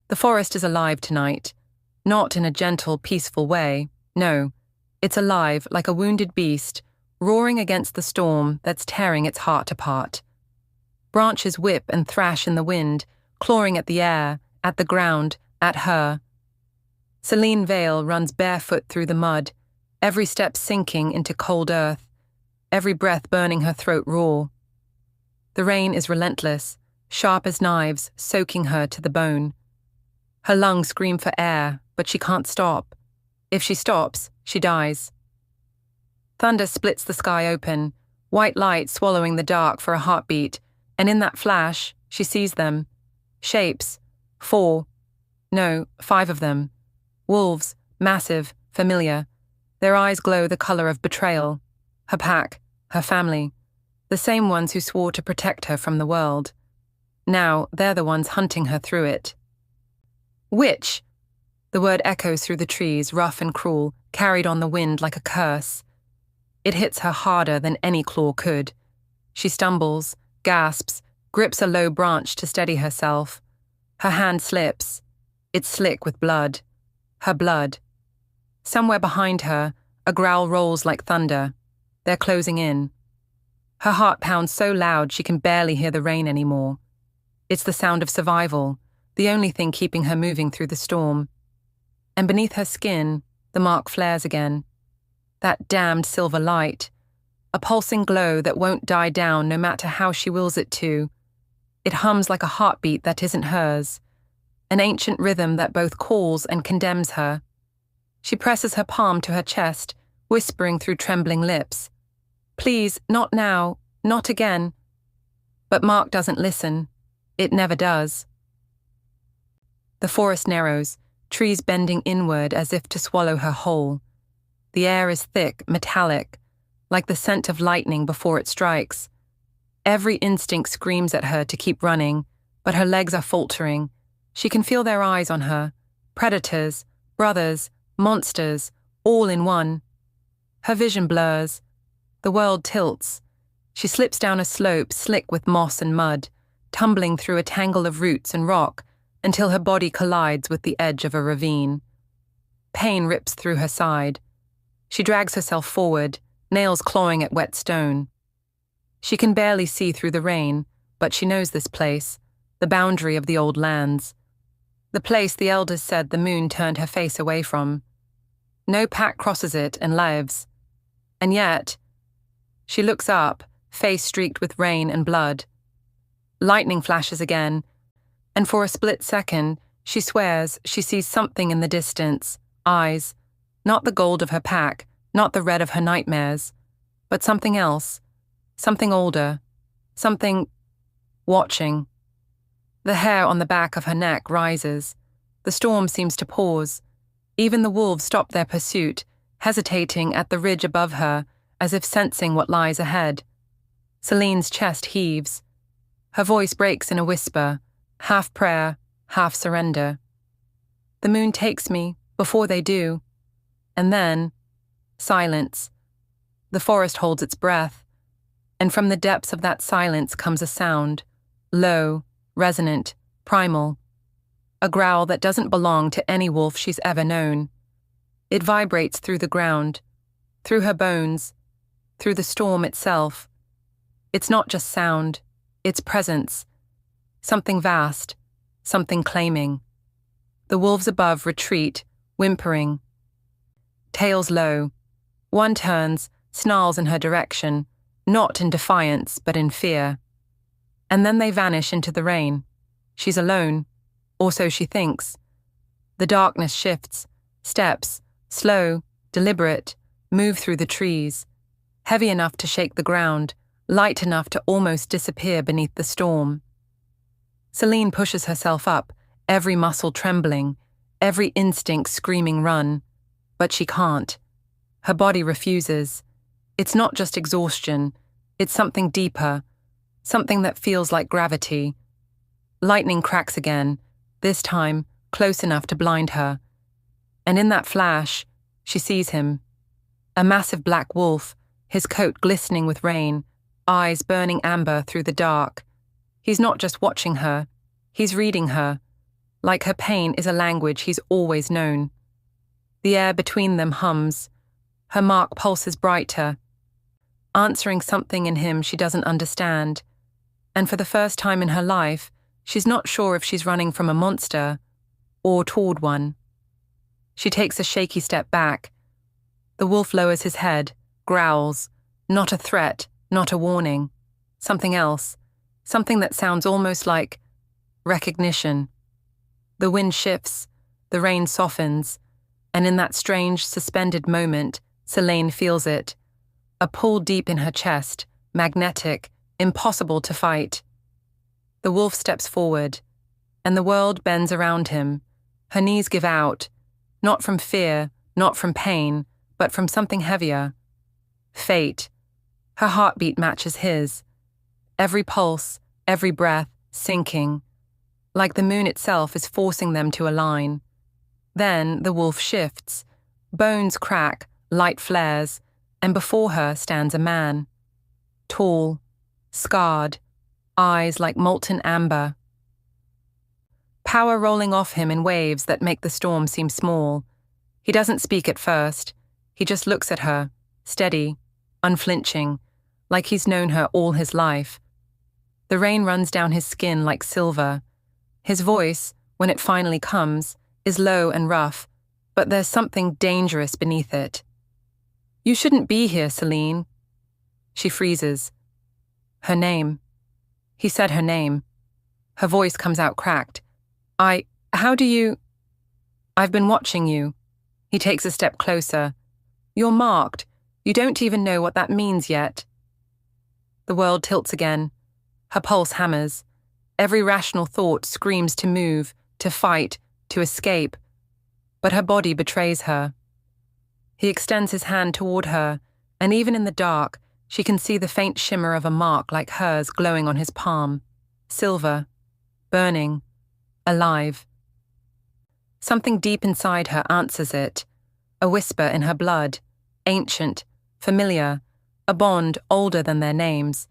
The forest is alive tonight. Not in a gentle, peaceful way. No, it's alive like a wounded beast, roaring against the storm that's tearing its heart apart. Branches whip and thrash in the wind, clawing at the air, at the ground, at her. Selene Vale runs barefoot through the mud, every step sinking into cold earth, every breath burning her throat raw. The rain is relentless, sharp as knives, soaking her to the bone. Her lungs scream for air, but she can't stop. If she stops, she dies. Thunder splits the sky open, white light swallowing the dark for a heartbeat, and in that flash, she sees them. Shapes. 5 of them. Wolves, massive, familiar. Their eyes glow the color of betrayal. Her pack, her family. The same ones who swore to protect her from the world. Now, they're the ones hunting her through it. Witch! The word echoes through the trees, rough and cruel, carried on the wind like a curse. It hits her harder than any claw could. She stumbles, gasps, grips a low branch to steady herself. Her hand slips. It's slick with blood. Her blood. Somewhere behind her, a growl rolls like thunder. They're closing in. Her heart pounds so loud she can barely hear the rain anymore. It's the sound of survival, the only thing keeping her moving through the storm. And beneath her skin, the mark flares again. That damned silver light. A pulsing glow that won't die down no matter how she wills it to. It hums like a heartbeat that isn't hers. An ancient rhythm that both calls and condemns her. She presses her palm to her chest, whispering through trembling lips. Please, not now, not again. But Mark doesn't listen. It never does. The forest narrows, trees bending inward as if to swallow her whole. The air is thick, metallic, like the scent of lightning before it strikes. Every instinct screams at her to keep running, but her legs are faltering. She can feel their eyes on her. Predators, brothers, monsters, all in one. Her vision blurs. The world tilts. She slips down a slope slick with moss and mud, tumbling through a tangle of roots and rock until her body collides with the edge of a ravine. Pain rips through her side. She drags herself forward, nails clawing at wet stone. She can barely see through the rain, but she knows this place, the boundary of the old lands. The place the elders said the moon turned her face away from. No pack crosses it and lives. And yet, she looks up, face streaked with rain and blood. Lightning flashes again, and for a split second, she swears she sees something in the distance, eyes, not the gold of her pack, not the red of her nightmares, but something else, something older, something watching. The hair on the back of her neck rises. The storm seems to pause. Even the wolves stop their pursuit, hesitating at the ridge above her, as if sensing what lies ahead. Selene's chest heaves. Her voice breaks in a whisper, half prayer, half surrender. The moon takes me, before they do. And then, silence. The forest holds its breath. And from the depths of that silence comes a sound, low, resonant, primal. A growl that doesn't belong to any wolf she's ever known. It vibrates through the ground, through her bones, through the storm itself. It's not just sound, it's presence. Something vast, something claiming. The wolves above retreat, whimpering. Tails low. One turns, snarls in her direction, not in defiance but in fear. And then they vanish into the rain. She's alone, or so she thinks. The darkness shifts, steps, slow, deliberate, move through the trees, heavy enough to shake the ground, light enough to almost disappear beneath the storm. Selene pushes herself up, every muscle trembling, every instinct screaming run. But she can't. Her body refuses. It's not just exhaustion, it's something deeper, something that feels like gravity. Lightning cracks again, this time close enough to blind her. And in that flash, she sees him. A massive black wolf, his coat glistening with rain, eyes burning amber through the dark. He's not just watching her, he's reading her. like her pain is a language he's always known. The air between them hums. Her mark pulses brighter, answering something in him she doesn't understand. And for the first time in her life, she's not sure if she's running from a monster or toward one. She takes a shaky step back. The wolf lowers his head, growls. Not a threat, not a warning. Something else. Something that sounds almost like recognition. The wind shifts, the rain softens, and in that strange, suspended moment, Selene feels it. A pull deep in her chest, magnetic, impossible to fight. The wolf steps forward, and the world bends around him. Her knees give out, not from fear, not from pain, but from something heavier. Fate. Her heartbeat matches his. Every pulse, every breath, sinking. Like the moon itself is forcing them to align. Then the wolf shifts. Bones crack, light flares, and before her stands a man. Tall, scarred, eyes like molten amber. Power rolling off him in waves that make the storm seem small. He doesn't speak at first. He just looks at her, steady, unflinching, like he's known her all his life. The rain runs down his skin like silver. His voice, when it finally comes, is low and rough, but there's something dangerous beneath it. "You shouldn't be here, Selene." She freezes. Her name. He said her name. Her voice comes out cracked. How do you... "I've been watching you." He takes a step closer. "You're marked. You don't even know what that means yet." The world tilts again. Her pulse hammers. Every rational thought screams to move, to fight, to escape. But her body betrays her. He extends his hand toward her, and even in the dark, she can see the faint shimmer of a mark like hers glowing on his palm. Silver. Burning. Alive. Something deep inside her answers it. A whisper in her blood. Ancient. Familiar. A bond older than their names.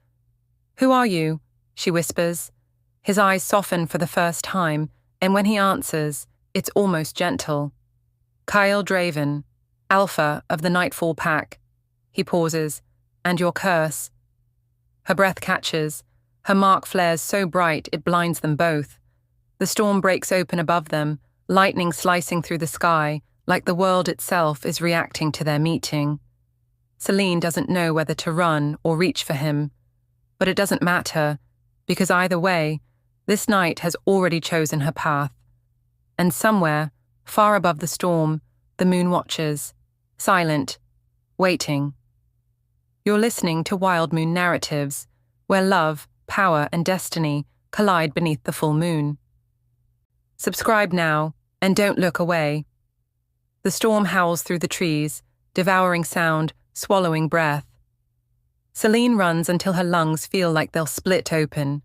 "Who are you?" she whispers. His eyes soften for the first time, and when he answers, it's almost gentle. "Kael Draven, Alpha of the Nightfall pack." He pauses. "And your curse." Her breath catches. Her mark flares so bright it blinds them both. The storm breaks open above them, lightning slicing through the sky, like the world itself is reacting to their meeting. Selene doesn't know whether to run or reach for him. But it doesn't matter, because either way, this night has already chosen her path. And somewhere, far above the storm, the moon watches, silent, waiting. You're listening to Wild Moon Narratives, where love, power, and destiny collide beneath the full moon. Subscribe now, and don't look away. The storm howls through the trees, devouring sound, swallowing breath. Selene runs until her lungs feel like they'll split open.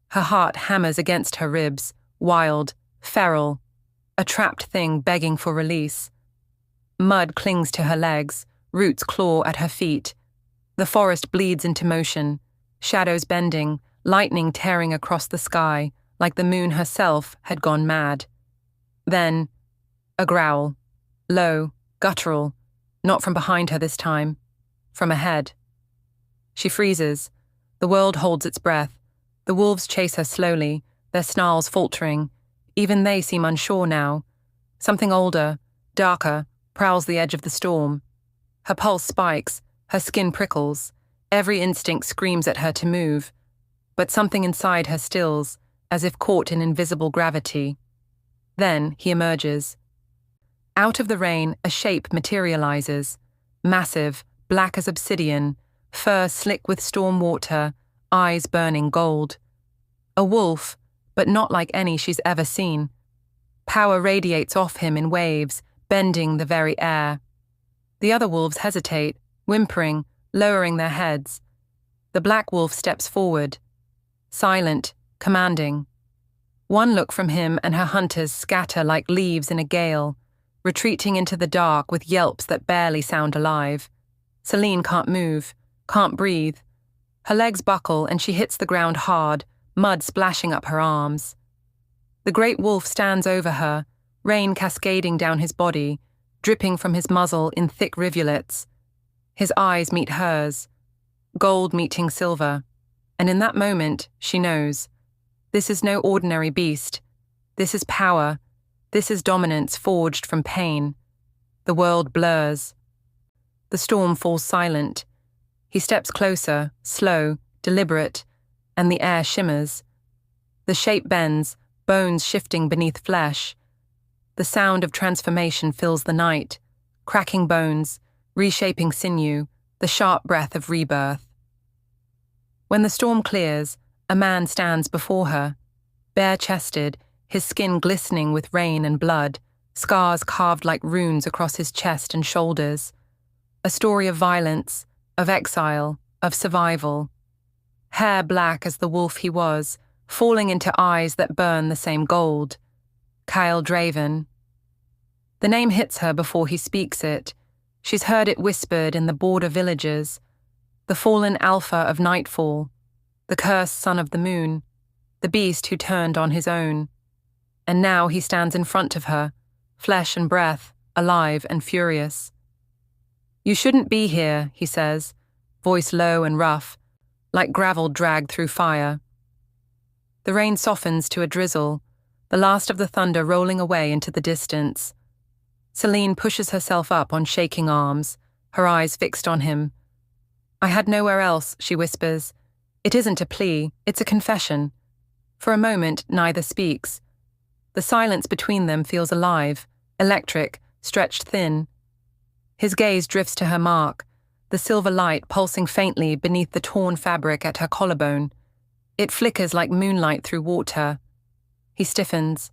Her heart hammers against her ribs, wild, feral, a trapped thing begging for release. Mud clings to her legs, roots claw at her feet. The forest bleeds into motion, shadows bending, lightning tearing across the sky, like the moon herself had gone mad. Then, a growl, low, guttural, not from behind her this time, from ahead. She freezes. The world holds its breath. The wolves chase her slowly, their snarls faltering. Even they seem unsure now. Something older, darker, prowls the edge of the storm. Her pulse spikes, her skin prickles. Every instinct screams at her to move. But something inside her stills, as if caught in invisible gravity. Then he emerges. Out of the rain, a shape materializes. Massive, black as obsidian, fur slick with storm water, eyes burning gold. A wolf, but not like any she's ever seen. Power radiates off him in waves, bending the very air. The other wolves hesitate, whimpering, lowering their heads. The black wolf steps forward. Silent, commanding. One look from him and her hunters scatter like leaves in a gale, retreating into the dark with yelps that barely sound alive. Selene can't move, can't breathe. Her legs buckle and she hits the ground hard, mud splashing up her arms. The great wolf stands over her, rain cascading down his body, dripping from his muzzle in thick rivulets. His eyes meet hers, gold meeting silver, and in that moment she knows. This is no ordinary beast. This is power. This is dominance forged from pain. The world blurs. The storm falls silent. He steps closer, slow, deliberate, and the air shimmers. The shape bends, bones shifting beneath flesh. The sound of transformation fills the night, cracking bones, reshaping sinew, the sharp breath of rebirth. When the storm clears, a man stands before her, bare-chested, his skin glistening with rain and blood, scars carved like runes across his chest and shoulders. A story of violence, of exile, of survival. Hair black as the wolf he was, falling into eyes that burn the same gold. Kael Draven. The name hits her before he speaks it. She's heard it whispered in the border villages. The fallen Alpha of Nightfall, the cursed son of the moon, the beast who turned on his own. And now he stands in front of her, flesh and breath, alive and furious. "You shouldn't be here," he says, voice low and rough, like gravel dragged through fire. The rain softens to a drizzle, the last of the thunder rolling away into the distance. Selene pushes herself up on shaking arms, her eyes fixed on him. "I had nowhere else," she whispers. "It isn't a plea, it's a confession." For a moment, neither speaks. The silence between them feels alive, electric, stretched thin. His gaze drifts to her mark, the silver light pulsing faintly beneath the torn fabric at her collarbone. It flickers like moonlight through water. He stiffens.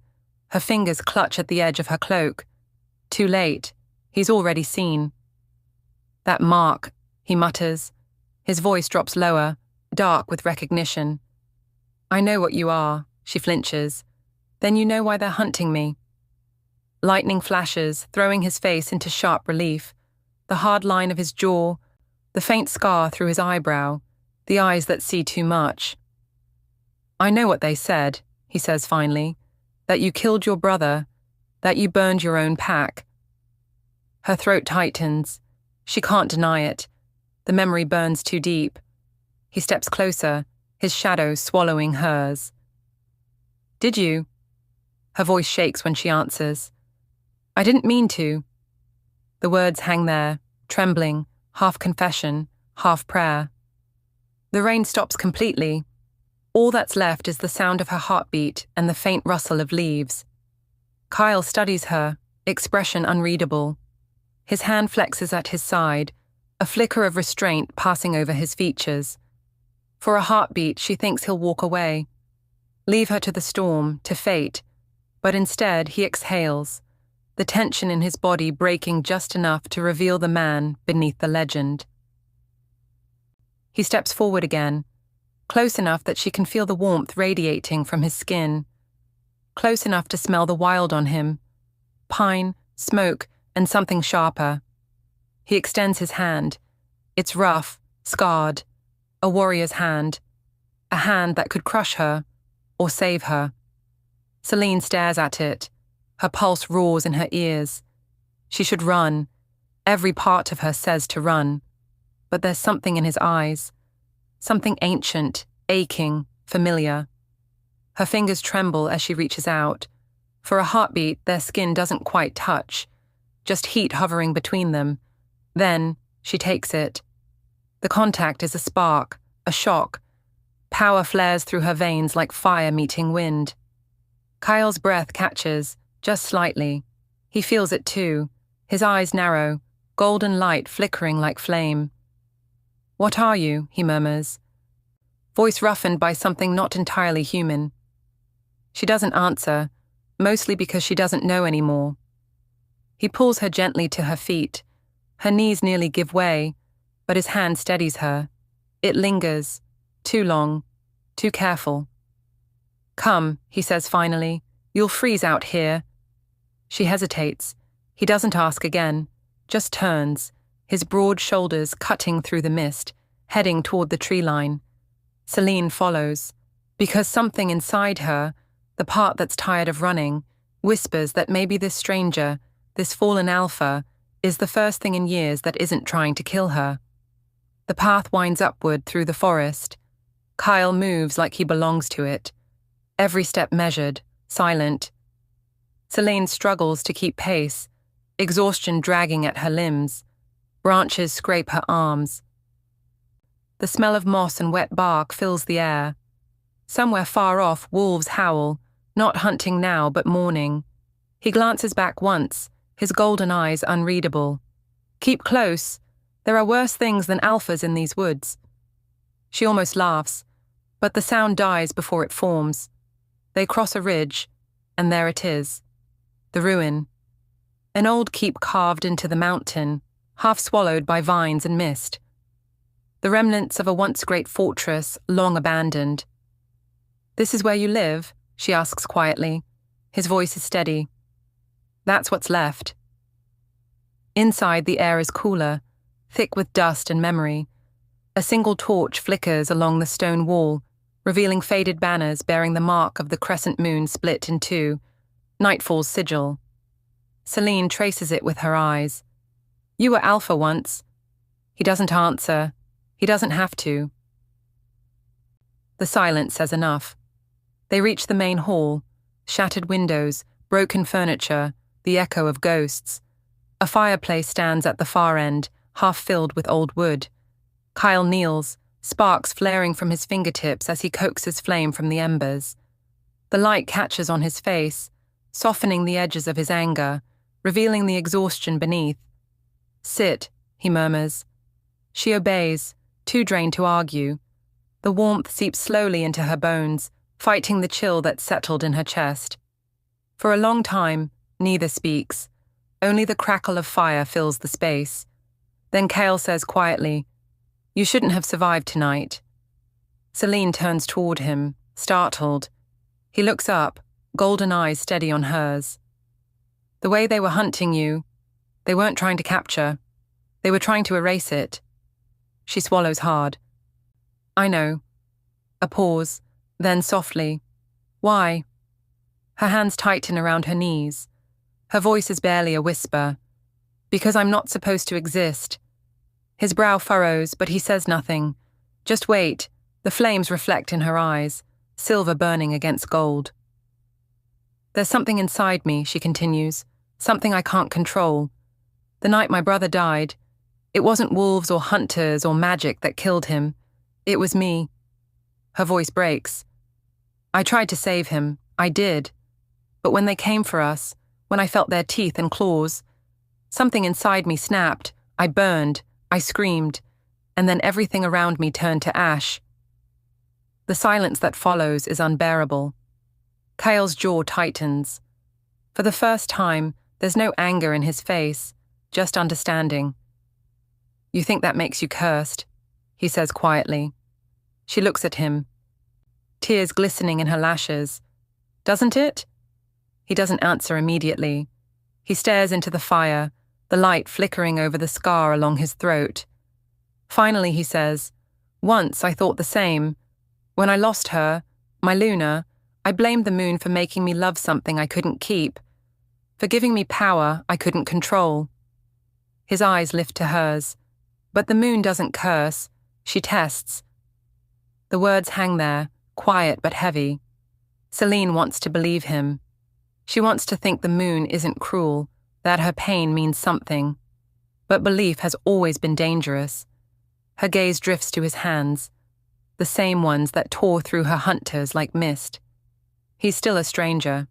Her fingers clutch at the edge of her cloak. Too late. He's already seen. "That mark," he mutters. His voice drops lower, dark with recognition. "I know what you are," she flinches. "Then you know why they're hunting me." Lightning flashes, throwing his face into sharp relief. The hard line of his jaw, the faint scar through his eyebrow, the eyes that see too much. "I know what they said," he says finally, "that you killed your brother, that you burned your own pack." Her throat tightens. She can't deny it. The memory burns too deep. He steps closer, his shadow swallowing hers. "Did you?" Her voice shakes when she answers. "I didn't mean to." The words hang there, trembling, half confession, half prayer. The rain stops completely. All that's left is the sound of her heartbeat and the faint rustle of leaves. Kael studies her, expression unreadable. His hand flexes at his side, a flicker of restraint passing over his features. For a heartbeat, she thinks he'll walk away, leave her to the storm, to fate, but instead he exhales, the tension in his body breaking just enough to reveal the man beneath the legend. He steps forward again, close enough that she can feel the warmth radiating from his skin, close enough to smell the wild on him, pine, smoke, and something sharper. He extends his hand. It's rough, scarred, a warrior's hand, a hand that could crush her or save her. Selene stares at it. Her pulse roars in her ears. She should run. Every part of her says to run. But there's something in his eyes. Something ancient, aching, familiar. Her fingers tremble as she reaches out. For a heartbeat, their skin doesn't quite touch, just heat hovering between them. Then, she takes it. The contact is a spark, a shock. Power flares through her veins like fire meeting wind. Kael's breath catches, just slightly. He feels it too, his eyes narrow, golden light flickering like flame. "What are you?" he murmurs, voice roughened by something not entirely human. She doesn't answer, mostly because she doesn't know anymore. He pulls her gently to her feet. Her knees nearly give way, but his hand steadies her. It lingers, too long, too careful. "Come," he says finally, "you'll freeze out here." She hesitates. He doesn't ask again, just turns, his broad shoulders cutting through the mist, heading toward the tree line. Selene follows, because something inside her, The part that's tired of running whispers that maybe this stranger, this fallen alpha, is the first thing in years that isn't trying to kill her. The path winds upward through the forest. Kael moves like he belongs to it, every step measured, silent. Selene struggles to keep pace, exhaustion dragging at her limbs. Branches scrape her arms. The smell of moss and wet bark fills the air. Somewhere far off, wolves howl, not hunting now but mourning. He glances back once, his golden eyes unreadable. Keep close. There are worse things than alphas in these woods. She almost laughs, but the sound dies before it forms. They cross a ridge, and there it is. The ruin. An old keep carved into the mountain, half swallowed by vines and mist. The remnants of a once great fortress, long abandoned. "This is where you live?" she asks quietly. His voice is steady. "That's what's left." Inside, the air is cooler, thick with dust and memory. A single torch flickers along the stone wall, revealing faded banners bearing the mark of the crescent moon split in two, Nightfall's sigil. Selene traces it with her eyes. "You were Alpha once." He doesn't answer. He doesn't have to. The silence says enough. They reach the main hall, shattered windows, broken furniture, the echo of ghosts. A fireplace stands at the far end, half filled with old wood. Kael kneels, sparks flaring from his fingertips as he coaxes flame from the embers. The light catches on his face, softening the edges of his anger, revealing the exhaustion beneath. "Sit," he murmurs. She obeys, too drained to argue. The warmth seeps slowly into her bones, fighting the chill that settled in her chest. For a long time, neither speaks. Only the crackle of fire fills the space. Then Kael says quietly, "You shouldn't have survived tonight." Selene turns toward him, startled. He looks up, golden eyes steady on hers. "The way they were hunting you, they weren't trying to capture. They were trying to erase it." She swallows hard. "I know." A pause, then softly, "Why?" Her hands tighten around her knees. Her voice is barely a whisper. "Because I'm not supposed to exist." His brow furrows, but he says nothing. "Just wait." The flames reflect in her eyes, silver burning against gold. "There's something inside me," she continues, "something I can't control. The night my brother died, it wasn't wolves or hunters or magic that killed him. It was me." Her voice breaks. "I tried to save him. I did. But when they came for us, when I felt their teeth and claws, something inside me snapped. I burned. I screamed. And then everything around me turned to ash." The silence that follows is unbearable. Kael's jaw tightens. For the first time, there's no anger in his face, just understanding. "You think that makes you cursed," he says quietly. She looks at him, tears glistening in her lashes. "Doesn't it?" He doesn't answer immediately. He stares into the fire, the light flickering over the scar along his throat. Finally, he says, "Once I thought the same. When I lost her, my Luna, I blamed the moon for making me love something I couldn't keep, for giving me power I couldn't control." His eyes lift to hers. "But the moon doesn't curse. She tests." The words hang there, quiet but heavy. Selene wants to believe him. She wants to think the moon isn't cruel, that her pain means something. But belief has always been dangerous. Her gaze drifts to his hands, the same ones that tore through her hunters like mist. He's still a stranger,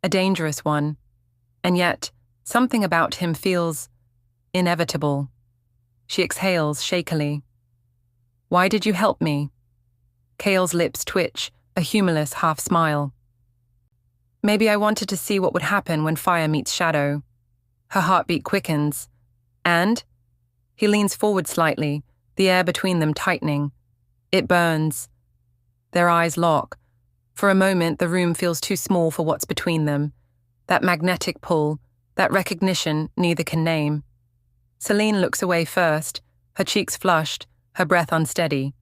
a dangerous one, and yet something about him feels inevitable. She exhales shakily. "Why did you help me?" Kael's lips twitch, a humorless half-smile. "Maybe I wanted to see what would happen when fire meets shadow." Her heartbeat quickens. "And?" He leans forward slightly, the air between them tightening. "It burns." Their eyes lock. For a moment, the room feels too small for what's between them. That magnetic pull, that recognition neither can name. Selene looks away first, her cheeks flushed, her breath unsteady.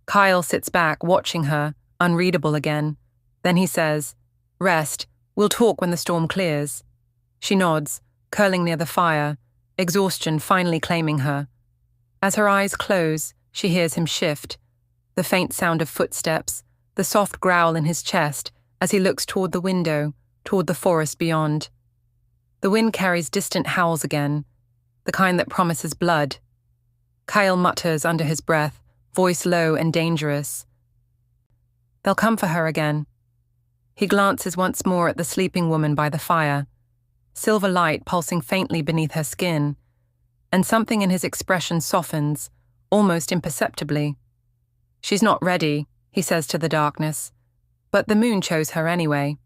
Kael sits back, watching her, unreadable again. Then he says, Rest. We'll talk when the storm clears. She nods, curling near the fire, exhaustion finally claiming her. As her eyes close, she hears him shift, the faint sound of footsteps, the soft growl in his chest as he looks toward the window, toward the forest beyond. The wind carries distant howls again, the kind that promises blood. Kael mutters under his breath, voice low and dangerous. They'll come for her again. He glances once more at the sleeping woman by the fire, silver light pulsing faintly beneath her skin, and something in his expression softens, almost imperceptibly. She's not ready, he says to the darkness, but the moon chose her anyway.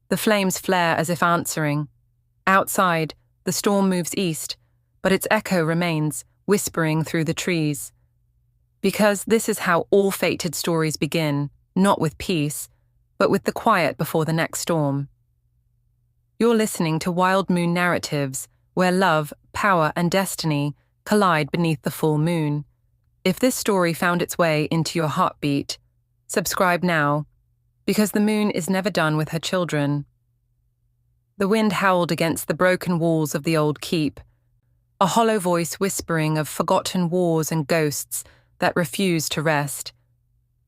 The flames flare as if answering. Outside, the storm moves east, but its echo remains, whispering through the trees. Because this is how all fated stories begin, not with peace, but with the quiet before the next storm. You're listening to Wild Moon Narratives, where love, power, and destiny collide beneath the full moon. If this story found its way into your heartbeat, subscribe now, because the moon is never done with her children. The wind howled against the broken walls of the old keep, a hollow voice whispering of forgotten wars and ghosts that refused to rest.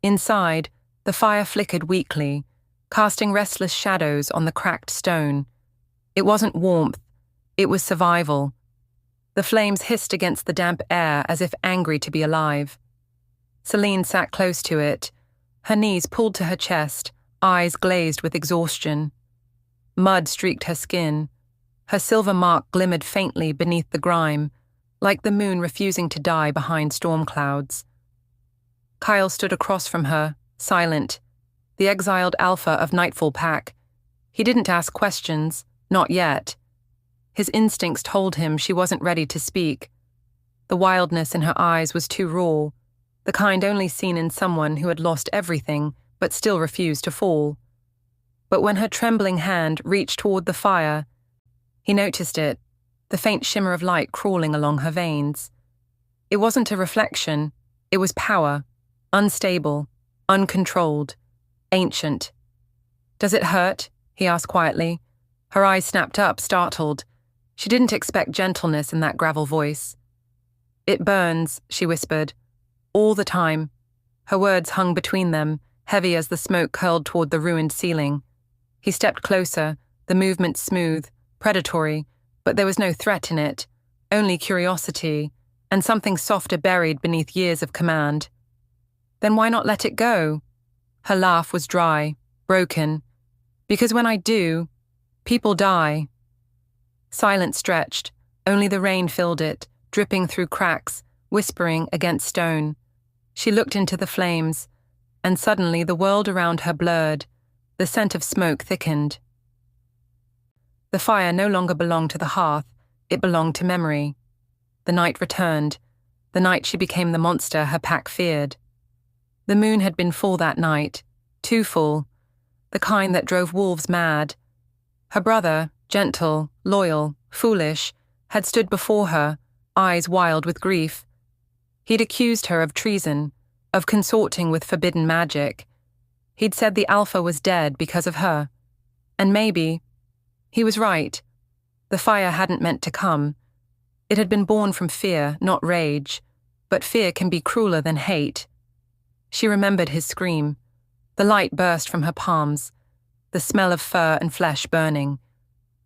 Inside, the fire flickered weakly, casting restless shadows on the cracked stone. It wasn't warmth, it was survival. The flames hissed against the damp air as if angry to be alive. Selene sat close to it, her knees pulled to her chest, eyes glazed with exhaustion. Mud streaked her skin. Her silver mark glimmered faintly beneath the grime, like the moon refusing to die behind storm clouds. Kael stood across from her, silent, the exiled Alpha of Nightfall pack. He didn't ask questions, not yet. His instincts told him she wasn't ready to speak. The wildness in her eyes was too raw, the kind only seen in someone who had lost everything but still refused to fall. But when her trembling hand reached toward the fire, he noticed it, the faint shimmer of light crawling along her veins. It wasn't a reflection, it was power, unstable, uncontrolled, ancient. Does it hurt? He asked quietly. Her eyes snapped up, startled. She didn't expect gentleness in that gravel voice. It burns, she whispered, all the time. Her words hung between them, heavy as the smoke curled toward the ruined ceiling. He stepped closer, the movement smooth, predatory, but there was no threat in it, only curiosity, and something softer buried beneath years of command. Then why not let it go? Her laugh was dry, broken. Because when I do, people die. Silence stretched, only the rain filled it, dripping through cracks, whispering against stone. She looked into the flames, and suddenly the world around her blurred, the scent of smoke thickened. The fire no longer belonged to the hearth, it belonged to memory. The night returned, the night she became the monster her pack feared. The moon had been full that night, too full, the kind that drove wolves mad. Her brother, gentle, loyal, foolish, had stood before her, eyes wild with grief. He'd accused her of treason, of consorting with forbidden magic. He'd said the Alpha was dead because of her. And maybe, he was right. The fire hadn't meant to come. It had been born from fear, not rage, but fear can be crueler than hate. She remembered his scream. The light burst from her palms, the smell of fur and flesh burning.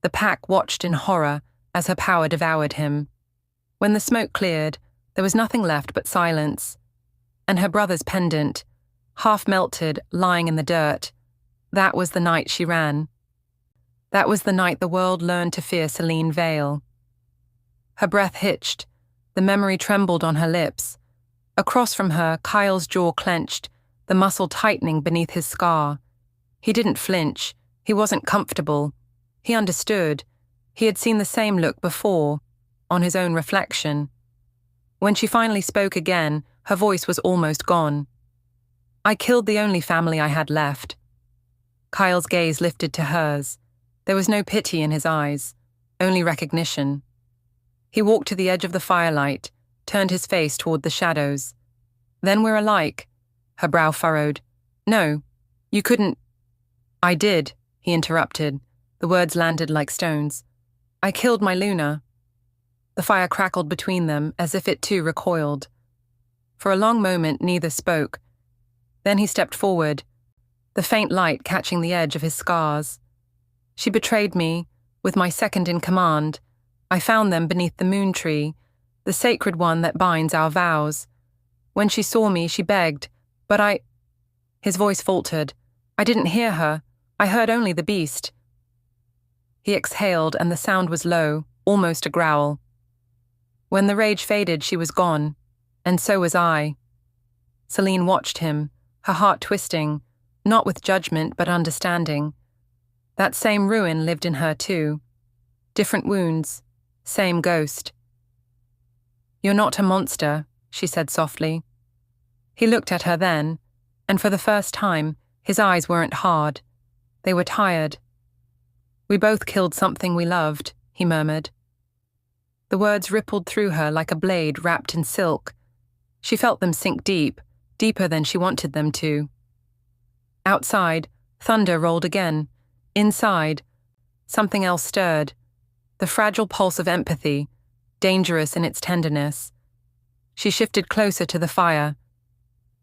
The pack watched in horror as her power devoured him. When the smoke cleared, there was nothing left but silence. And her brother's pendant, half melted, lying in the dirt. That was the night she ran. That was the night the world learned to fear Selene Vale. Her breath hitched, the memory trembled on her lips. Across from her, Kael's jaw clenched, the muscle tightening beneath his scar. He didn't flinch. He wasn't comfortable. He understood. He had seen the same look before, on his own reflection. When she finally spoke again, her voice was almost gone. I killed the only family I had left. Kael's gaze lifted to hers. There was no pity in his eyes, only recognition. He walked to the edge of the firelight, turned his face toward the shadows. Then we're alike. Her brow furrowed. No, you couldn't. I did, he interrupted. The words landed like stones. I killed my Luna. The fire crackled between them as if it too recoiled. For a long moment, neither spoke. Then he stepped forward, the faint light catching the edge of his scars. She betrayed me, with my second in command. I found them beneath the moon tree, the sacred one that binds our vows. When she saw me, she begged, but His voice faltered. I didn't hear her. I heard only the beast. He exhaled, and the sound was low, almost a growl. When the rage faded, she was gone, and so was I. Selene watched him, her heart twisting, not with judgment but understanding. That same ruin lived in her too. Different wounds, same ghost. You're not a monster, she said softly. He looked at her then, and for the first time, his eyes weren't hard. They were tired. We both killed something we loved, he murmured. The words rippled through her like a blade wrapped in silk. She felt them sink deep, deeper than she wanted them to. Outside, thunder rolled again. Inside, something else stirred. The fragile pulse of empathy, dangerous in its tenderness. She shifted closer to the fire.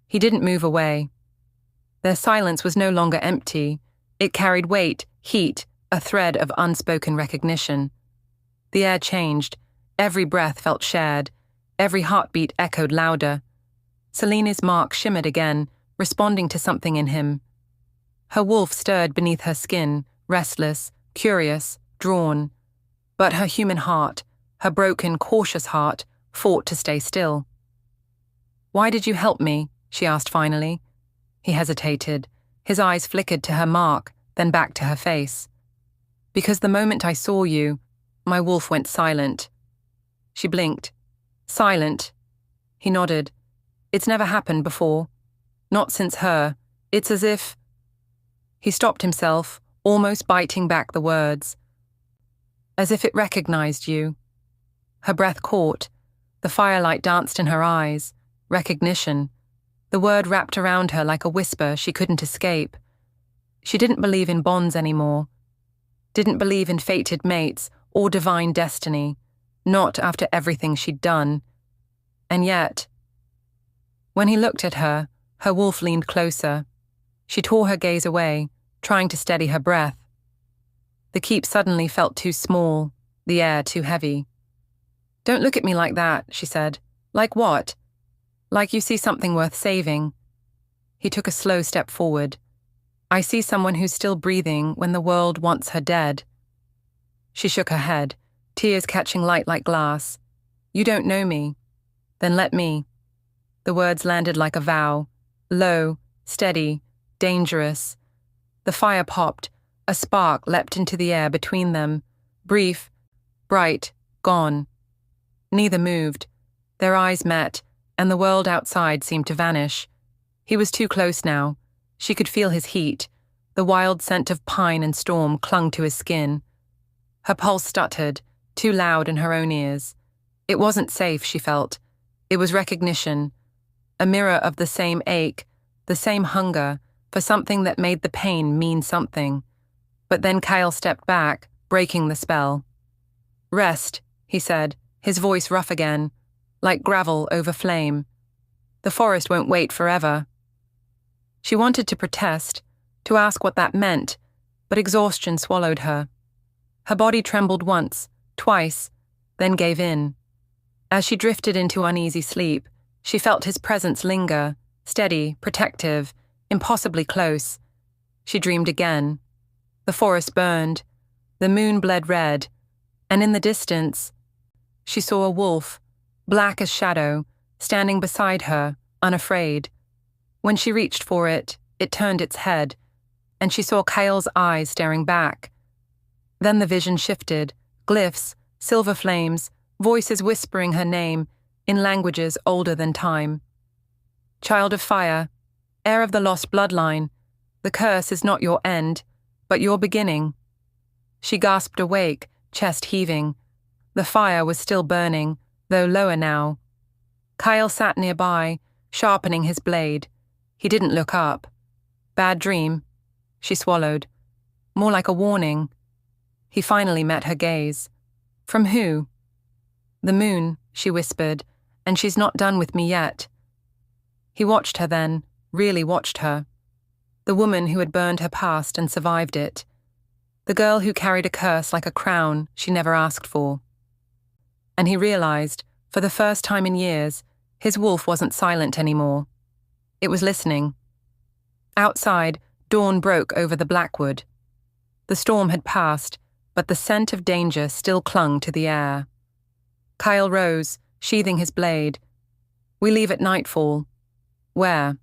He didn't move away. Their silence was no longer empty. It carried weight, heat, a thread of unspoken recognition. The air changed. Every breath felt shared. Every heartbeat echoed louder. Selene's mark shimmered again, responding to something in him. Her wolf stirred beneath her skin, restless, curious, drawn. But her human heart, her broken, cautious heart, fought to stay still. Why did you help me? She asked finally. He hesitated. His eyes flickered to her mark, then back to her face. Because the moment I saw you, my wolf went silent. She blinked. Silent. He nodded. It's never happened before. Not since her. It's as if... He stopped himself, almost biting back the words. As if it recognized you. Her breath caught. The firelight danced in her eyes. Recognition. The word wrapped around her like a whisper she couldn't escape. She didn't believe in bonds anymore. Didn't believe in fated mates or divine destiny. Not after everything she'd done. And yet... When he looked at her, her wolf leaned closer. She tore her gaze away, trying to steady her breath. The keep suddenly felt too small, the air too heavy. Don't look at me like that, she said. Like what? Like you see something worth saving. He took a slow step forward. I see someone who's still breathing when the world wants her dead. She shook her head, tears catching light like glass. You don't know me. Then let me. The words landed like a vow, low, steady, dangerous. The fire popped. A spark leapt into the air between them. Brief, bright, gone. Neither moved. Their eyes met, and the world outside seemed to vanish. He was too close now. She could feel his heat. The wild scent of pine and storm clung to his skin. Her pulse stuttered, too loud in her own ears. It wasn't safe, she felt. It was recognition. A mirror of the same ache, the same hunger, for something that made the pain mean something. But then Kael stepped back, breaking the spell. Rest, he said, his voice rough again, like gravel over flame. The forest won't wait forever. She wanted to protest, to ask what that meant, but exhaustion swallowed her. Her body trembled once, twice, then gave in. As she drifted into uneasy sleep, she felt his presence linger, steady, protective, impossibly close. She dreamed again. The forest burned, the moon bled red, and in the distance, she saw a wolf, black as shadow, standing beside her, unafraid. When she reached for it, it turned its head, and she saw Kael's eyes staring back. Then the vision shifted, glyphs, silver flames, voices whispering her name, in languages older than time. Child of fire, heir of the lost bloodline, the curse is not your end, but your beginning. She gasped awake, chest heaving. The fire was still burning, though lower now. Kael sat nearby, sharpening his blade. He didn't look up. Bad dream. She swallowed. More like a warning. He finally met her gaze. From who? The moon, she whispered, and she's not done with me yet. He watched her then, really watched her. The woman who had burned her past and survived it. The girl who carried a curse like a crown she never asked for. And he realized, for the first time in years, his wolf wasn't silent anymore. It was listening. Outside, dawn broke over the blackwood. The storm had passed, but the scent of danger still clung to the air. Kael rose, sheathing his blade. We leave at nightfall. Where?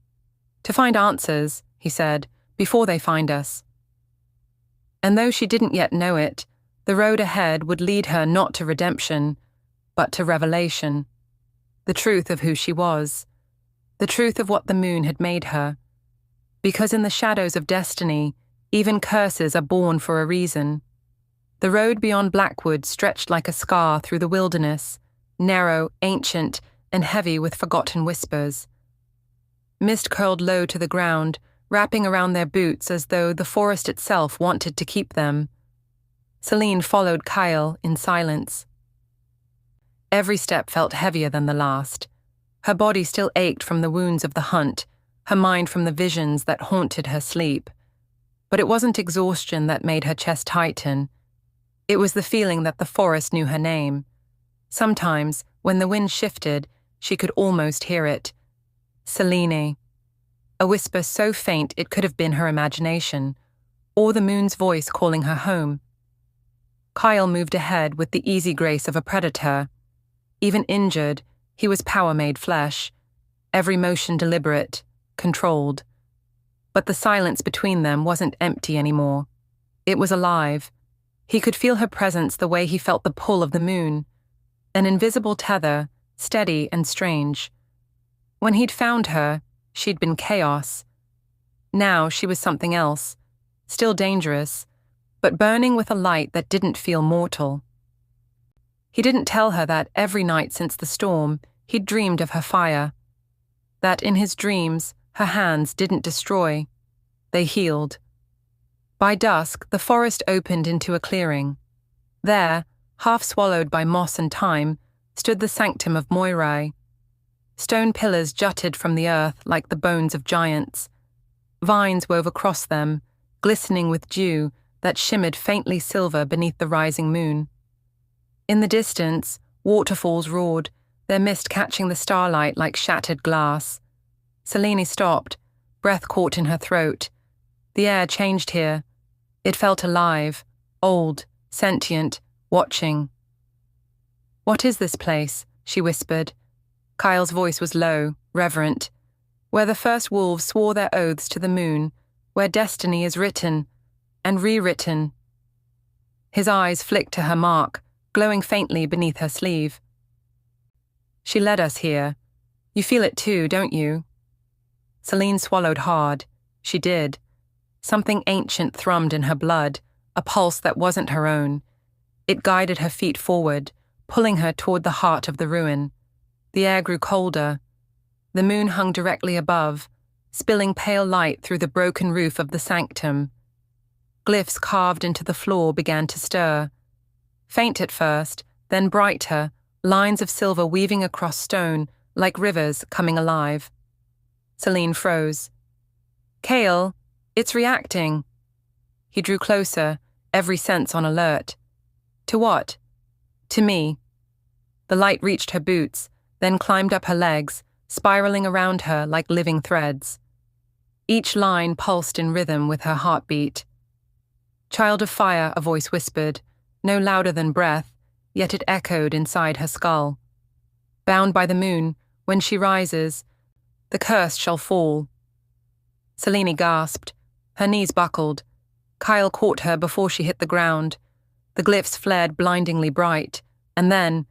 To find answers, he said, before they find us. And though she didn't yet know it, the road ahead would lead her not to redemption, but to revelation. The truth of who she was. The truth of what the moon had made her. Because in the shadows of destiny, even curses are born for a reason. The road beyond Blackwood stretched like a scar through the wilderness, narrow, ancient, and heavy with forgotten whispers. Mist curled low to the ground, wrapping around their boots as though the forest itself wanted to keep them. Selene followed Kael in silence. Every step felt heavier than the last. Her body still ached from the wounds of the hunt, her mind from the visions that haunted her sleep. But it wasn't exhaustion that made her chest tighten. It was the feeling that the forest knew her name. Sometimes, when the wind shifted, she could almost hear it. Selene. A whisper so faint it could have been her imagination, or the moon's voice calling her home. Kael moved ahead with the easy grace of a predator. Even injured, he was power-made flesh, every motion deliberate, controlled. But the silence between them wasn't empty anymore. It was alive. He could feel her presence the way he felt the pull of the moon. An invisible tether, steady and strange. When he'd found her, she'd been chaos. Now she was something else, still dangerous, but burning with a light that didn't feel mortal. He didn't tell her that every night since the storm, he'd dreamed of her fire. That in his dreams, her hands didn't destroy. They healed. By dusk, the forest opened into a clearing. There, half swallowed by moss and thyme, stood the sanctum of Moirai. Stone pillars jutted from the earth like the bones of giants. Vines wove across them, glistening with dew that shimmered faintly silver beneath the rising moon. In the distance, waterfalls roared, their mist catching the starlight like shattered glass. Selene stopped, breath caught in her throat. The air changed here. It felt alive, old, sentient, watching. "What is this place?" she whispered. Kael's voice was low, reverent. "Where the first wolves swore their oaths to the moon, where destiny is written and rewritten." His eyes flicked to her mark, glowing faintly beneath her sleeve. "She led us here. You feel it too, don't you?" Selene swallowed hard. She did. Something ancient thrummed in her blood, a pulse that wasn't her own. It guided her feet forward, pulling her toward the heart of the ruin. The air grew colder. The moon hung directly above, spilling pale light through the broken roof of the sanctum. Glyphs carved into the floor began to stir. Faint at first, then brighter, lines of silver weaving across stone, like rivers coming alive. Selene froze. "Kael, it's reacting." He drew closer, every sense on alert. "To what?" "To me." The light reached her boots, then climbed up her legs, spiraling around her like living threads. Each line pulsed in rhythm with her heartbeat. "Child of fire," a voice whispered, no louder than breath, yet it echoed inside her skull. "Bound by the moon, when she rises, the curse shall fall." Selene gasped. Her knees buckled. Kael caught her before she hit the ground. The glyphs flared blindingly bright, and then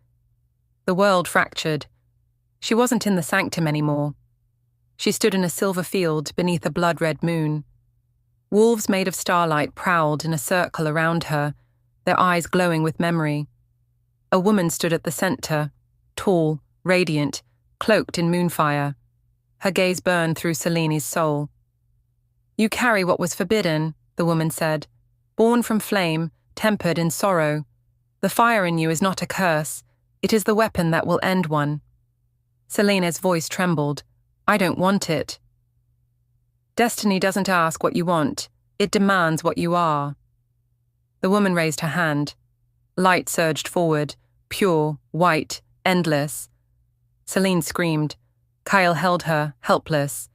the world fractured. She wasn't in the sanctum anymore. She stood in a silver field beneath a blood-red moon. Wolves made of starlight prowled in a circle around her, their eyes glowing with memory. A woman stood at the center, tall, radiant, cloaked in moonfire. Her gaze burned through Selene's soul. "You carry what was forbidden," the woman said. Born from flame, tempered in sorrow. The fire in you is not a curse. It is the weapon that will end one. Selene's voice trembled. I don't want it. Destiny doesn't ask what you want. It demands what you are. The woman raised her hand. Light surged forward, pure, white, endless. Selene screamed. Kael held her, helpless,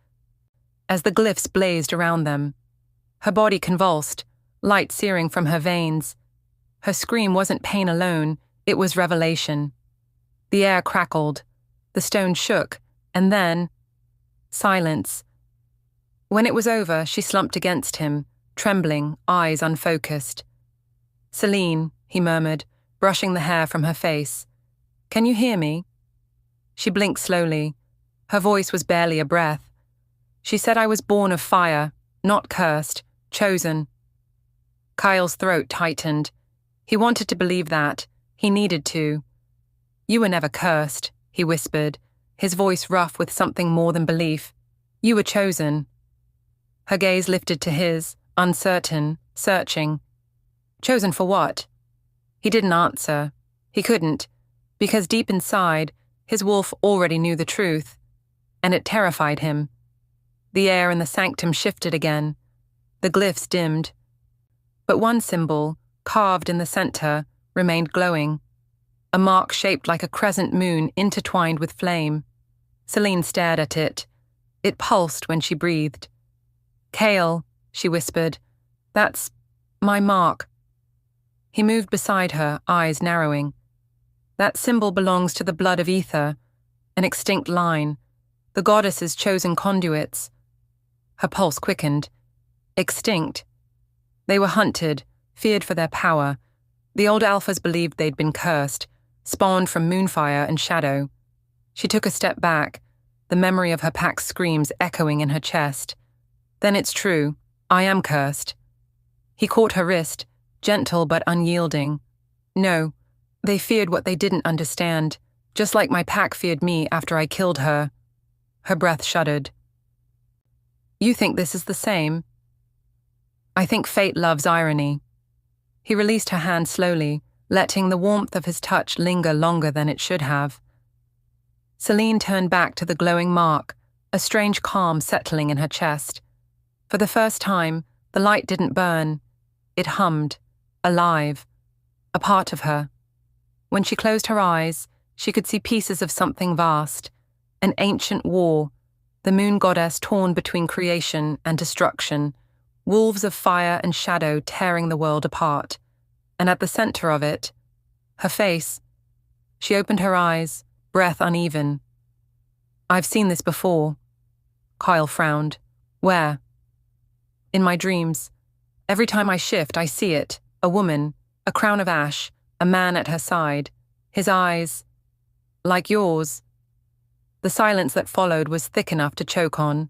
as the glyphs blazed around them. Her body convulsed, light searing from her veins. Her scream wasn't pain alone, it was revelation. The air crackled, the stone shook, and then silence. When it was over, she slumped against him, trembling, eyes unfocused. Selene, he murmured, brushing the hair from her face. Can you hear me? She blinked slowly. Her voice was barely a breath. She said I was born of fire, not cursed, chosen. Kael's throat tightened. He wanted to believe that. He needed to. You were never cursed, he whispered, his voice rough with something more than belief. You were chosen. Her gaze lifted to his, uncertain, searching. Chosen for what? He didn't answer. He couldn't, because deep inside, his wolf already knew the truth, and it terrified him. The air in the sanctum shifted again. The glyphs dimmed. But one symbol, carved in the center, remained glowing. A mark shaped like a crescent moon intertwined with flame. Selene stared at it. It pulsed when she breathed. Kael, she whispered, that's my mark. He moved beside her, eyes narrowing. That symbol belongs to the blood of ether, an extinct line, the goddess's chosen conduits. Her pulse quickened. Extinct. They were hunted, feared for their power. The old alphas believed they'd been cursed, spawned from moonfire and shadow. She took a step back, the memory of her pack's screams echoing in her chest. Then it's true, I am cursed. He caught her wrist, gentle but unyielding. No, they feared what they didn't understand, just like my pack feared me after I killed her. Her breath shuddered. You think this is the same? I think fate loves irony. He released her hand slowly, letting the warmth of his touch linger longer than it should have. Selene turned back to the glowing mark, a strange calm settling in her chest. For the first time, the light didn't burn. It hummed, alive, a part of her. When she closed her eyes, she could see pieces of something vast, an ancient war, the moon goddess torn between creation and destruction, wolves of fire and shadow tearing the world apart. And at the center of it, her face. She opened her eyes, breath uneven. I've seen this before. Kael frowned. Where? In my dreams. Every time I shift, I see it. A woman, a crown of ash, a man at her side. His eyes, like yours. The silence that followed was thick enough to choke on.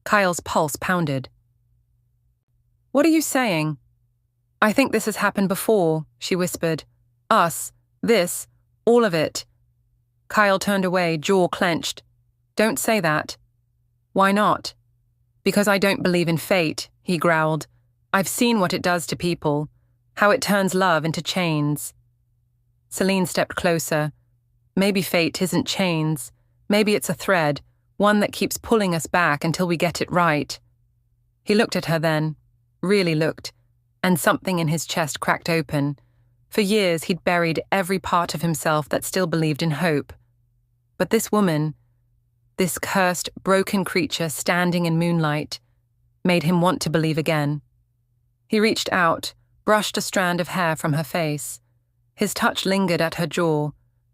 Kael's pulse pounded. What are you saying? I think this has happened before, she whispered. Us, this, all of it. Kael turned away, jaw clenched. Don't say that. Why not? Because I don't believe in fate, he growled. I've seen what it does to people, how it turns love into chains. Selene stepped closer. Maybe fate isn't chains. Maybe it's a thread, one that keeps pulling us back until we get it right. He looked at her then, really looked, and something in his chest cracked open. For years he'd buried every part of himself that still believed in hope. But this woman, this cursed, broken creature standing in moonlight, made him want to believe again. He reached out, brushed a strand of hair from her face. His touch lingered at her jaw,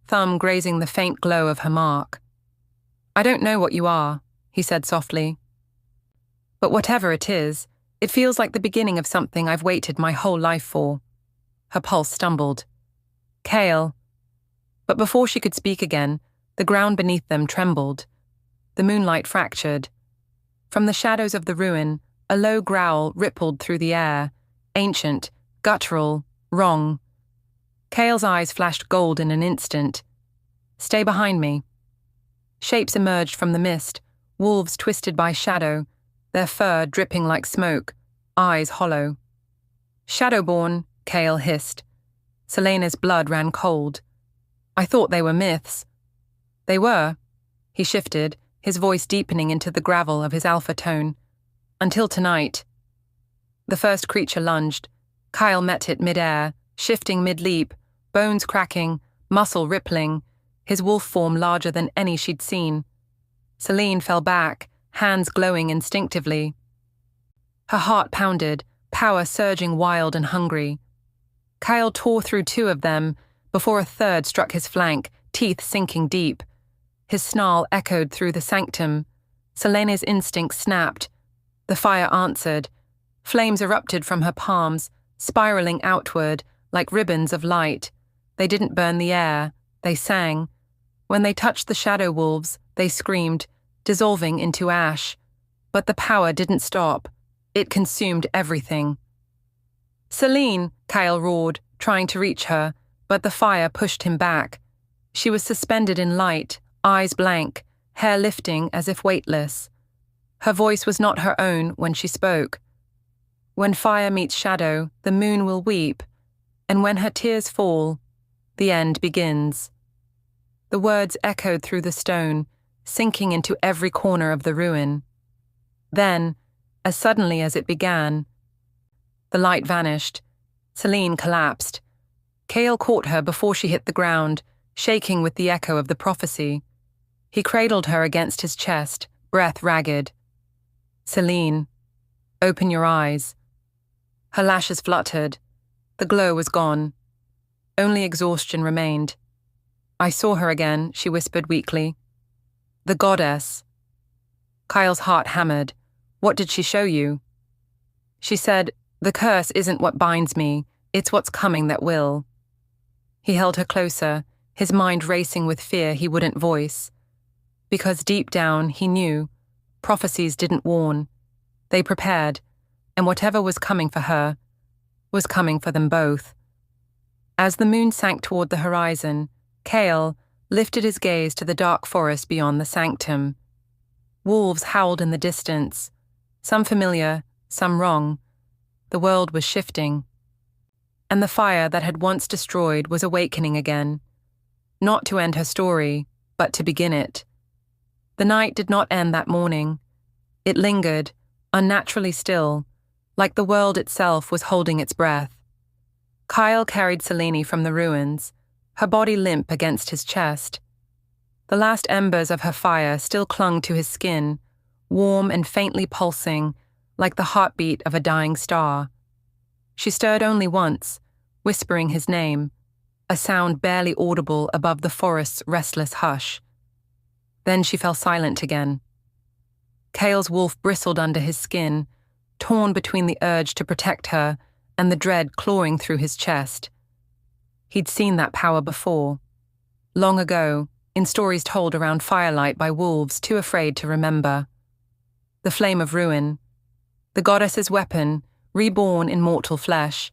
thumb grazing the faint glow of her mark. I don't know what you are, he said softly. But whatever it is, it feels like the beginning of something I've waited my whole life for. Her pulse stumbled. Kael. But before she could speak again, the ground beneath them trembled. The moonlight fractured. From the shadows of the ruin, a low growl rippled through the air, ancient, guttural, wrong. Kael's eyes flashed gold in an instant. Stay behind me. Shapes emerged from the mist, wolves twisted by shadow, their fur dripping like smoke, eyes hollow. "Shadowborn," Kael hissed. Selene's blood ran cold. "I thought they were myths." "They were." He shifted, his voice deepening into the gravel of his alpha tone. "Until tonight." The first creature lunged. Kael met it mid-air, shifting mid-leap, bones cracking, muscle rippling, his wolf form larger than any she'd seen. Selene fell back, hands glowing instinctively. Her heart pounded, power surging wild and hungry. Kael tore through two of them before a third struck his flank, teeth sinking deep. His snarl echoed through the sanctum. Selene's instinct snapped. The fire answered. Flames erupted from her palms, spiraling outward like ribbons of light. They didn't burn the air, they sang. When they touched the shadow wolves, they screamed, dissolving into ash. But the power didn't stop. It consumed everything. "Selene!" Kael roared, trying to reach her, but the fire pushed him back. She was suspended in light, eyes blank, hair lifting as if weightless. Her voice was not her own when she spoke. "When fire meets shadow, the moon will weep, and when her tears fall, the end begins." The words echoed through the stone, sinking into every corner of the ruin. Then, as suddenly as it began, the light vanished. Selene collapsed. Kael caught her before she hit the ground, shaking with the echo of the prophecy. He cradled her against his chest, breath ragged. "Selene, open your eyes." Her lashes fluttered. The glow was gone. Only exhaustion remained. "I saw her again," she whispered weakly. "The goddess." Kael's heart hammered. "What did she show you?" She said, "The curse isn't what binds me, it's what's coming that will." He held her closer, his mind racing with fear he wouldn't voice. Because deep down, he knew, prophecies didn't warn. They prepared, and whatever was coming for her was coming for them both. As the moon sank toward the horizon, Kael lifted his gaze to the dark forest beyond the sanctum. Wolves howled in the distance, some familiar, some wrong. The world was shifting. And the fire that had once destroyed was awakening again. Not to end her story, but to begin it. The night did not end that morning. It lingered, unnaturally still, like the world itself was holding its breath. Kael carried Selene from the ruins, her body limp against his chest. The last embers of her fire still clung to his skin, warm and faintly pulsing, like the heartbeat of a dying star. She stirred only once, whispering his name, a sound barely audible above the forest's restless hush. Then she fell silent again. Kael's wolf bristled under his skin, torn between the urge to protect her and the dread clawing through his chest. He'd seen that power before. Long ago, in stories told around firelight by wolves too afraid to remember. The flame of ruin. The goddess's weapon, reborn in mortal flesh.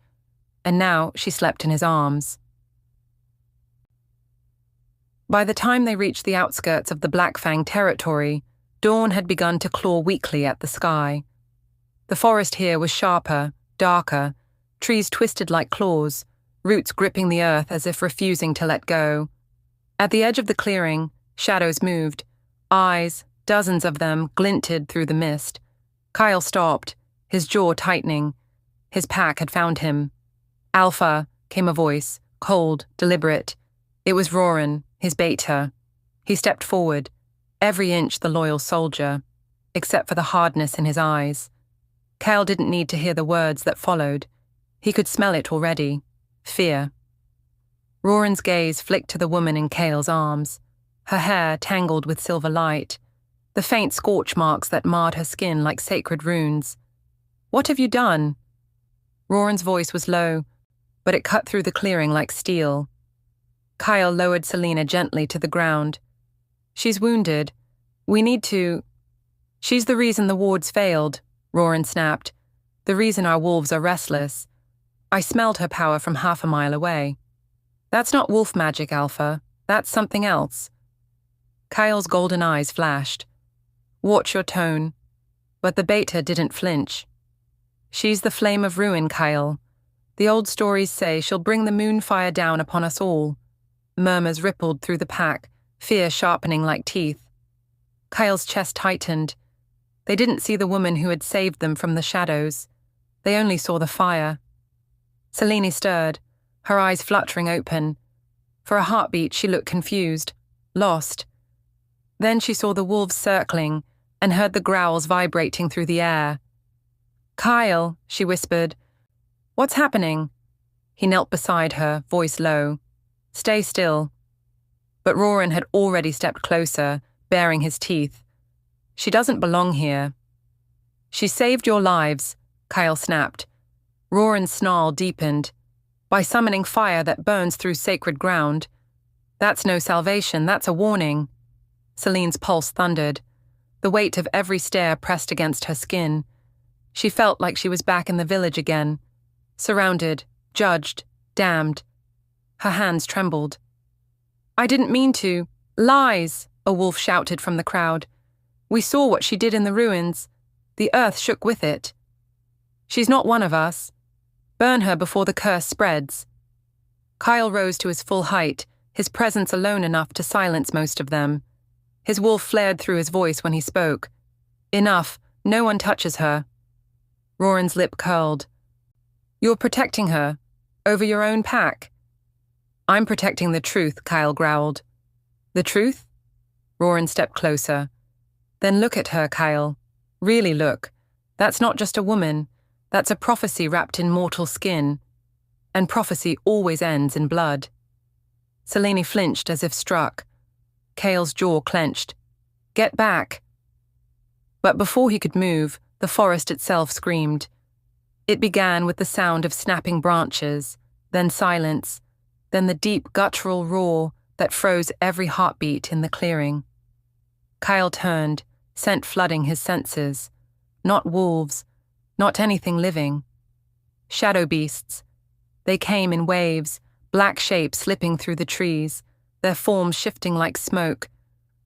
And now she slept in his arms. By the time they reached the outskirts of the Blackfang territory, dawn had begun to claw weakly at the sky. The forest here was sharper, darker, trees twisted like claws, roots gripping the earth as if refusing to let go. At the edge of the clearing, shadows moved. Eyes, dozens of them, glinted through the mist. Kael stopped, his jaw tightening. His pack had found him. "Alpha," came a voice, cold, deliberate. It was Roran, his baiter. He stepped forward, every inch the loyal soldier, except for the hardness in his eyes. Kael didn't need to hear the words that followed. He could smell it already. Fear. Roran's gaze flicked to the woman in Kael's arms, her hair tangled with silver light, the faint scorch marks that marred her skin like sacred runes. "What have you done?" Roran's voice was low, but it cut through the clearing like steel. Kael lowered Selene gently to the ground. "She's wounded. We need to—" "She's the reason the wards failed," Roran snapped. "The reason our wolves are restless. I smelled her power from half a mile away. That's not wolf magic, Alpha. That's something else." Kael's golden eyes flashed. "Watch your tone." But the baiter didn't flinch. She's the flame of ruin, Kael. The old stories say she'll bring the moonfire down upon us all. Murmurs rippled through the pack, fear sharpening like teeth. Kael's chest tightened. They didn't see the woman who had saved them from the shadows. They only saw the fire. Selene stirred, her eyes fluttering open. For a heartbeat, she looked confused, lost. Then she saw the wolves circling and heard the growls vibrating through the air. "Kael," she whispered. "What's happening?" He knelt beside her, voice low. "Stay still." But Roran had already stepped closer, baring his teeth. "She doesn't belong here." "She saved your lives," Kael snapped. Roran's snarl deepened. "By summoning fire that burns through sacred ground. That's no salvation, that's a warning." Selene's pulse thundered. The weight of every stare pressed against her skin. She felt like she was back in the village again, surrounded, judged, damned. Her hands trembled. "I didn't mean to." "Lies!" a wolf shouted from the crowd. "We saw what she did in the ruins. The earth shook with it. She's not one of us. Burn her before the curse spreads." Kael rose to his full height, his presence alone enough to silence most of them. His wolf flared through his voice when he spoke. "Enough, no one touches her." Roran's lip curled. "You're protecting her, over your own pack." "I'm protecting the truth," Kael growled. "The truth?" Roran stepped closer. "Then look at her, Kael. Really look. That's not just a woman. That's a prophecy wrapped in mortal skin. And prophecy always ends in blood." Selene flinched as if struck. Kael's jaw clenched. "Get back." But before he could move, the forest itself screamed. It began with the sound of snapping branches, then silence, then the deep guttural roar that froze every heartbeat in the clearing. Kael turned, scent flooding his senses. Not wolves, not anything living. Shadow beasts. They came in waves, black shapes slipping through the trees, their forms shifting like smoke.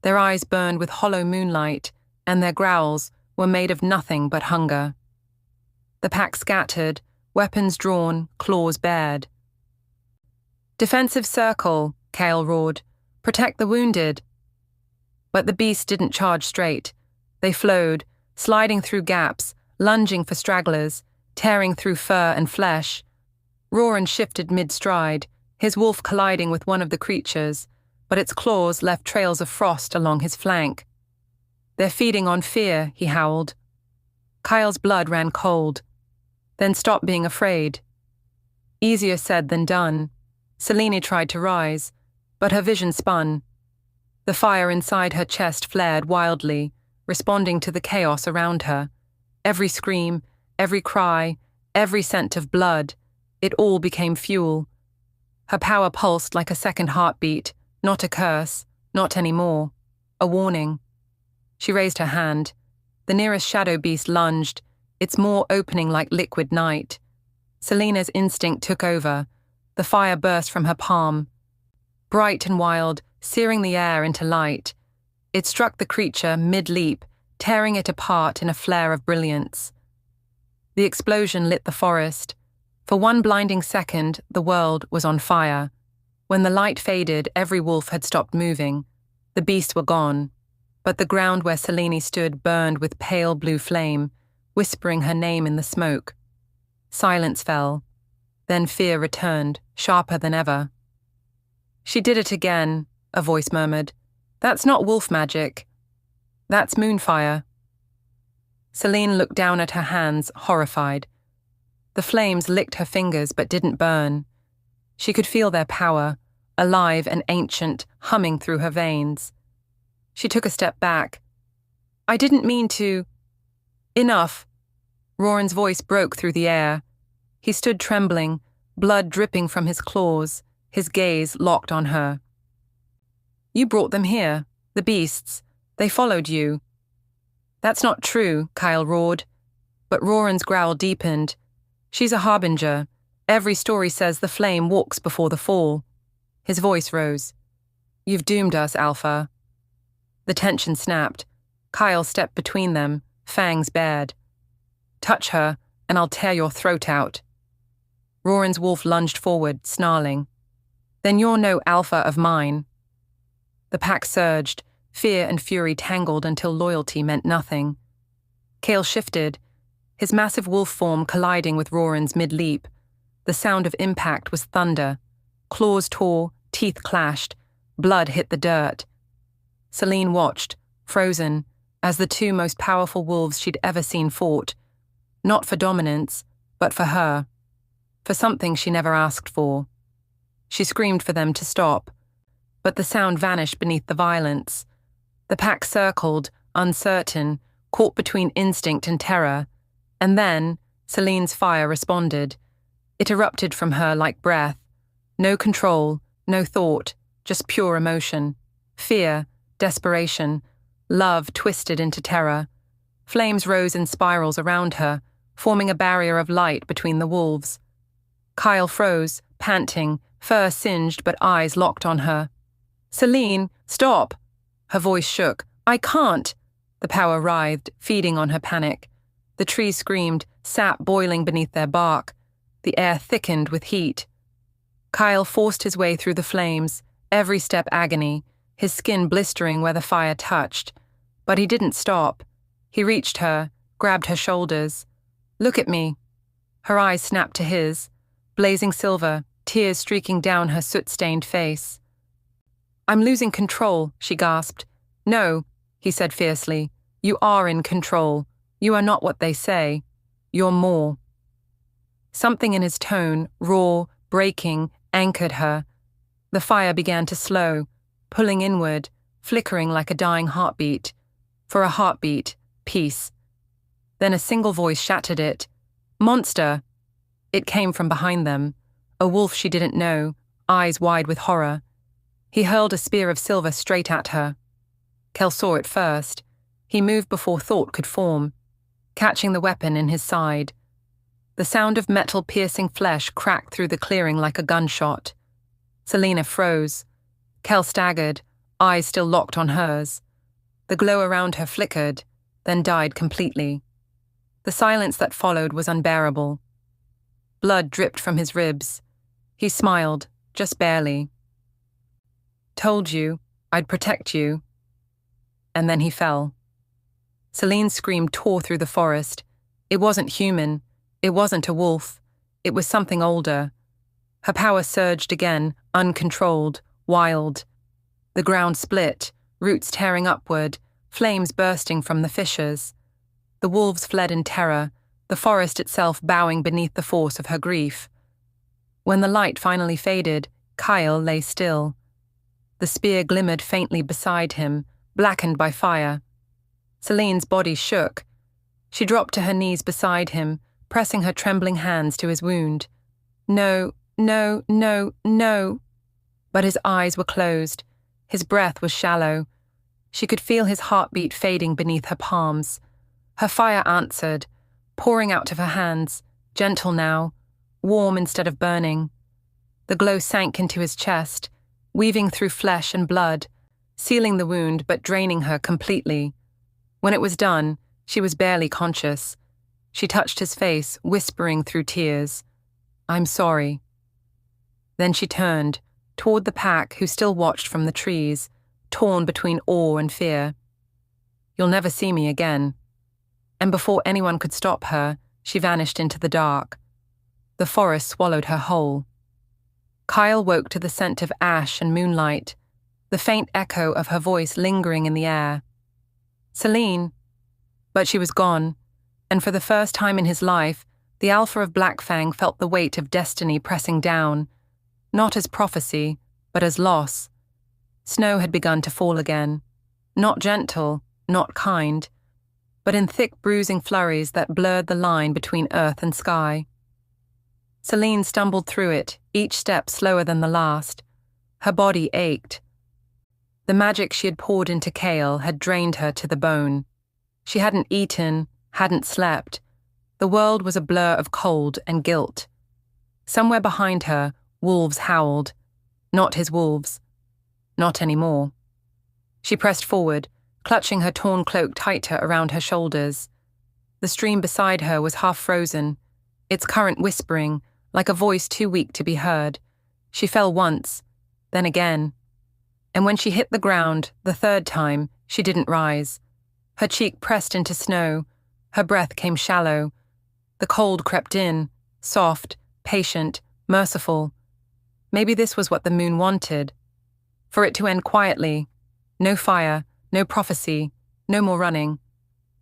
Their eyes burned with hollow moonlight, and their growls were made of nothing but hunger. The pack scattered, weapons drawn, claws bared. "Defensive circle," Kael roared. "Protect the wounded." But the beasts didn't charge straight. They flowed, sliding through gaps, lunging for stragglers, tearing through fur and flesh. Roran shifted mid-stride, his wolf colliding with one of the creatures, but its claws left trails of frost along his flank. "They're feeding on fear," he howled. Kael's blood ran cold. Then stopped being afraid. Easier said than done. Selene tried to rise, but her vision spun. The fire inside her chest flared wildly, responding to the chaos around her. Every scream, every cry, every scent of blood, it all became fuel. Her power pulsed like a second heartbeat, not a curse, not anymore. A warning. She raised her hand. The nearest shadow beast lunged, its maw opening like liquid night. Selene's instinct took over. The fire burst from her palm. Bright and wild, searing the air into light. It struck the creature mid-leap, tearing it apart in a flare of brilliance. The explosion lit the forest. For one blinding second, the world was on fire. When the light faded, every wolf had stopped moving. The beasts were gone. But the ground where Selene stood burned with pale blue flame, whispering her name in the smoke. Silence fell. Then fear returned, sharper than ever. "She did it again," a voice murmured. "That's not wolf magic. That's moonfire." Selene looked down at her hands, horrified. The flames licked her fingers but didn't burn. She could feel their power, alive and ancient, humming through her veins. She took a step back. "I didn't mean to." "Enough." Roran's voice broke through the air. He stood trembling, blood dripping from his claws, his gaze locked on her. "You brought them here, the beasts. They followed you." "That's not true," Kael roared. But Roran's growl deepened. "She's a harbinger. Every story says the flame walks before the fall." His voice rose. "You've doomed us, Alpha." The tension snapped. Kael stepped between them, fangs bared. "Touch her," and I'll tear your throat out." Roran's wolf lunged forward, snarling. "Then you're no alpha of mine." The pack surged, fear and fury tangled until loyalty meant nothing. Kael shifted, his massive wolf form colliding with Roran's mid-leap. The sound of impact was thunder. Claws tore, teeth clashed, blood hit the dirt. Selene watched, frozen, as the two most powerful wolves she'd ever seen fought. Not for dominance, but for her. For something she never asked for. She screamed for them to stop, but the sound vanished beneath the violence. The pack circled, uncertain, caught between instinct and terror, and then Selene's fire responded. It erupted from her like breath. No control, no thought, just pure emotion. Fear, desperation, love twisted into terror. Flames rose in spirals around her, forming a barrier of light between the wolves. Kael froze, panting, fur singed but eyes locked on her. "Selene, stop!" Her voice shook. "I can't!" The power writhed, feeding on her panic. The trees screamed, sap boiling beneath their bark. The air thickened with heat. Kael forced his way through the flames, every step agony, his skin blistering where the fire touched. But he didn't stop. He reached her, grabbed her shoulders. "Look at me." Her eyes snapped to his, blazing silver, tears streaking down her soot-stained face. "I'm losing control," she gasped. "No," he said fiercely. "You are in control. You are not what they say. You're more." Something in his tone, raw, breaking, anchored her. The fire began to slow, pulling inward, flickering like a dying heartbeat. For a heartbeat, peace. Then a single voice shattered it. "Monster!" It came from behind them, a wolf she didn't know, eyes wide with horror. He hurled a spear of silver straight at her. Kael saw it first. He moved before thought could form, catching the weapon in his side. The sound of metal piercing flesh cracked through the clearing like a gunshot. Selene froze. Kael staggered, eyes still locked on hers. The glow around her flickered, then died completely. The silence that followed was unbearable. Blood dripped from his ribs. He smiled, just barely. "Told you, I'd protect you." And then he fell. Selene's scream tore through the forest. It wasn't human. It wasn't a wolf. It was something older. Her power surged again, uncontrolled, wild. The ground split, roots tearing upward, flames bursting from the fissures. The wolves fled in terror, the forest itself bowing beneath the force of her grief. When the light finally faded, Kael lay still. The spear glimmered faintly beside him, blackened by fire. Selene's body shook. She dropped to her knees beside him, pressing her trembling hands to his wound. "No, no, no, no." But his eyes were closed. His breath was shallow. She could feel his heartbeat fading beneath her palms. Her fire answered, pouring out of her hands, gentle now, warm instead of burning. The glow sank into his chest, weaving through flesh and blood, sealing the wound but draining her completely. When it was done, she was barely conscious. She touched his face, whispering through tears, "I'm sorry." Then she turned, toward the pack who still watched from the trees, torn between awe and fear. "You'll never see me again." And before anyone could stop her, she vanished into the dark. The forest swallowed her whole. Kael woke to the scent of ash and moonlight, the faint echo of her voice lingering in the air. "Selene." But she was gone, and for the first time in his life, the Alpha of Blackfang felt the weight of destiny pressing down, not as prophecy, but as loss. Snow had begun to fall again, not gentle, not kind, but in thick bruising flurries that blurred the line between earth and sky. Selene stumbled through it, each step slower than the last. Her body ached. The magic she had poured into Kael had drained her to the bone. She hadn't eaten, hadn't slept. The world was a blur of cold and guilt. Somewhere behind her, wolves howled. Not his wolves. Not anymore. She pressed forward, clutching her torn cloak tighter around her shoulders. The stream beside her was half frozen, its current whispering, like a voice too weak to be heard. She fell once, then again. And when she hit the ground, the third time, she didn't rise. Her cheek pressed into snow. Her breath came shallow. The cold crept in, soft, patient, merciful. Maybe this was what the moon wanted. For it to end quietly. No fire, no prophecy, no more running.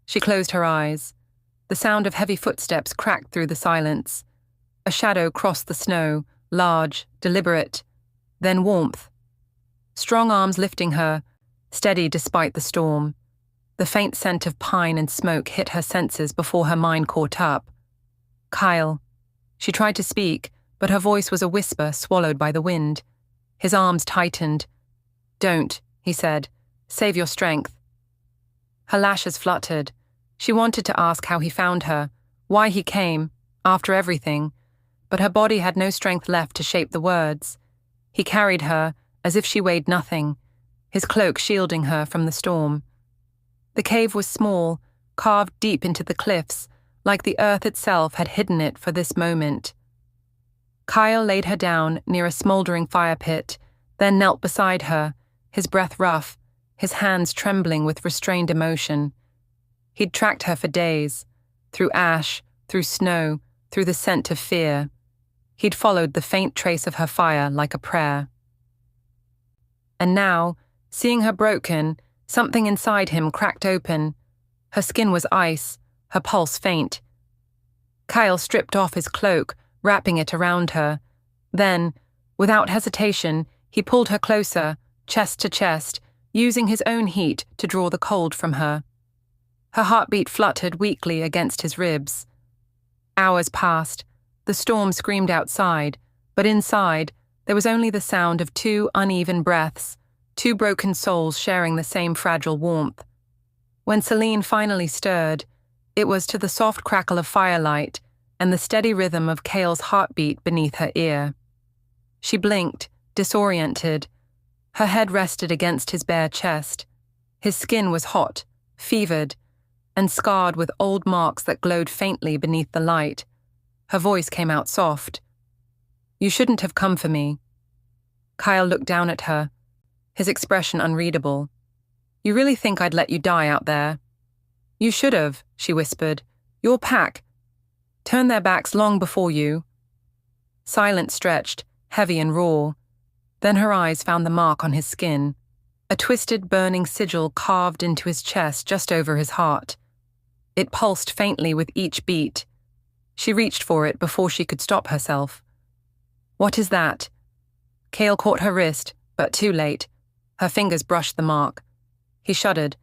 She closed her eyes. The sound of heavy footsteps cracked through the silence. A shadow crossed the snow, large, deliberate. Then warmth. Strong arms lifting her, steady despite the storm. The faint scent of pine and smoke hit her senses before her mind caught up. Kael. She tried to speak, but her voice was a whisper swallowed by the wind. His arms tightened. "Don't," he said. "Save your strength." Her lashes fluttered. She wanted to ask how he found her, why he came, after everything, but her body had no strength left to shape the words. He carried her, as if she weighed nothing, his cloak shielding her from the storm. The cave was small, carved deep into the cliffs, like the earth itself had hidden it for this moment. Kael laid her down near a smouldering fire pit, then knelt beside her, his breath rough, his hands trembling with restrained emotion. He'd tracked her for days, through ash, through snow, through the scent of fear. He'd followed the faint trace of her fire like a prayer. And now, seeing her broken, something inside him cracked open. Her skin was ice, her pulse faint. Kael stripped off his cloak, wrapping it around her. Then, without hesitation, he pulled her closer, chest to chest, using his own heat to draw the cold from her. Her heartbeat fluttered weakly against his ribs. Hours passed. The storm screamed outside, but inside, there was only the sound of two uneven breaths, two broken souls sharing the same fragile warmth. When Selene finally stirred, it was to the soft crackle of firelight and the steady rhythm of Kael's heartbeat beneath her ear. She blinked, disoriented. Her head rested against his bare chest. His skin was hot, fevered, and scarred with old marks that glowed faintly beneath the light. Her voice came out soft. "You shouldn't have come for me." Kael looked down at her, his expression unreadable. "You really think I'd let you die out there?" "You should have," she whispered. "Your pack turned their backs long before you." Silence stretched, heavy and raw. Then her eyes found the mark on his skin, a twisted, burning sigil carved into his chest just over his heart. It pulsed faintly with each beat. She reached for it before she could stop herself. "What is that?" Kael caught her wrist, but too late. Her fingers brushed the mark. He shuddered,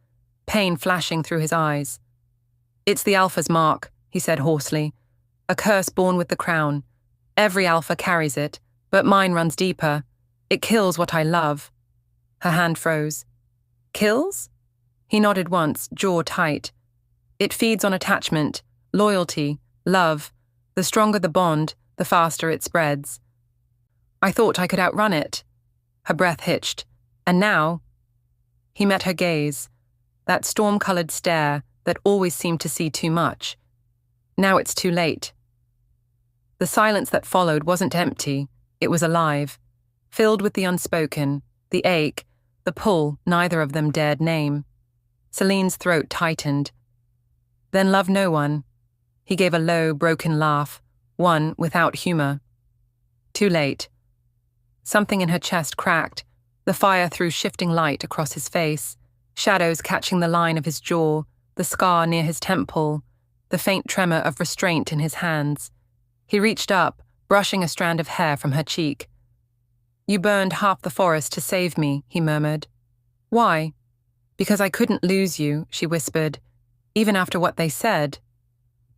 pain flashing through his eyes. "It's the Alpha's mark," he said hoarsely. "A curse born with the crown. Every Alpha carries it, but mine runs deeper. It kills what I love." Her hand froze. "Kills?" He nodded once, jaw tight. "It feeds on attachment, loyalty, love. The stronger the bond, the faster it spreads." "I thought I could outrun it." Her breath hitched. "And now?" He met her gaze, that storm-colored stare that always seemed to see too much. "Now it's too late." The silence that followed wasn't empty, it was alive, filled with the unspoken, the ache, the pull neither of them dared name. Selene's throat tightened. "Then love no one." He gave a low, broken laugh, one without humor. "Too late." Something in her chest cracked. The fire threw shifting light across his face, shadows catching the line of his jaw, the scar near his temple, the faint tremor of restraint in his hands. He reached up, brushing a strand of hair from her cheek. "You burned half the forest to save me," he murmured. "Why?" "Because I couldn't lose you," she whispered, "even after what they said."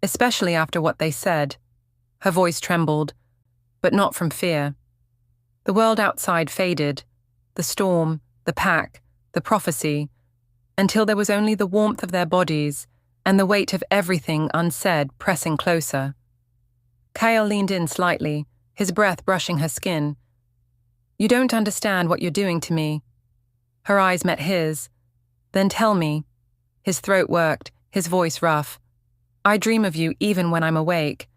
"Especially after what they said." Her voice trembled, but not from fear. The world outside faded, the storm, the pack, the prophecy, until there was only the warmth of their bodies and the weight of everything unsaid pressing closer. Kael leaned in slightly, his breath brushing her skin. "You don't understand what you're doing to me." Her eyes met his. "Then tell me." His throat worked, his voice rough. I dream of you even when I'm awake.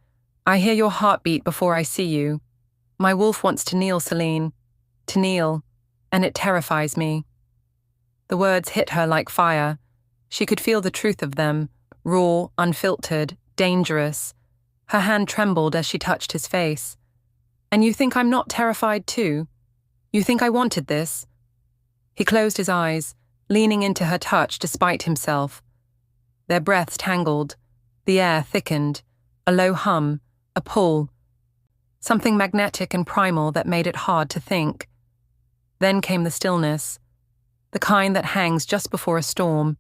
I hear your heartbeat before I see you. My wolf wants to kneel, Selene. To kneel, and it terrifies me." The words hit her like fire. She could feel the truth of them, raw, unfiltered, dangerous. Her hand trembled as she touched his face. "And you think I'm not terrified too? You think I wanted this?" He closed his eyes, leaning into her touch despite himself. Their breaths tangled. The air thickened. A low hum, a pull. Something magnetic and primal that made it hard to think. Then came the stillness, the kind that hangs just before a storm,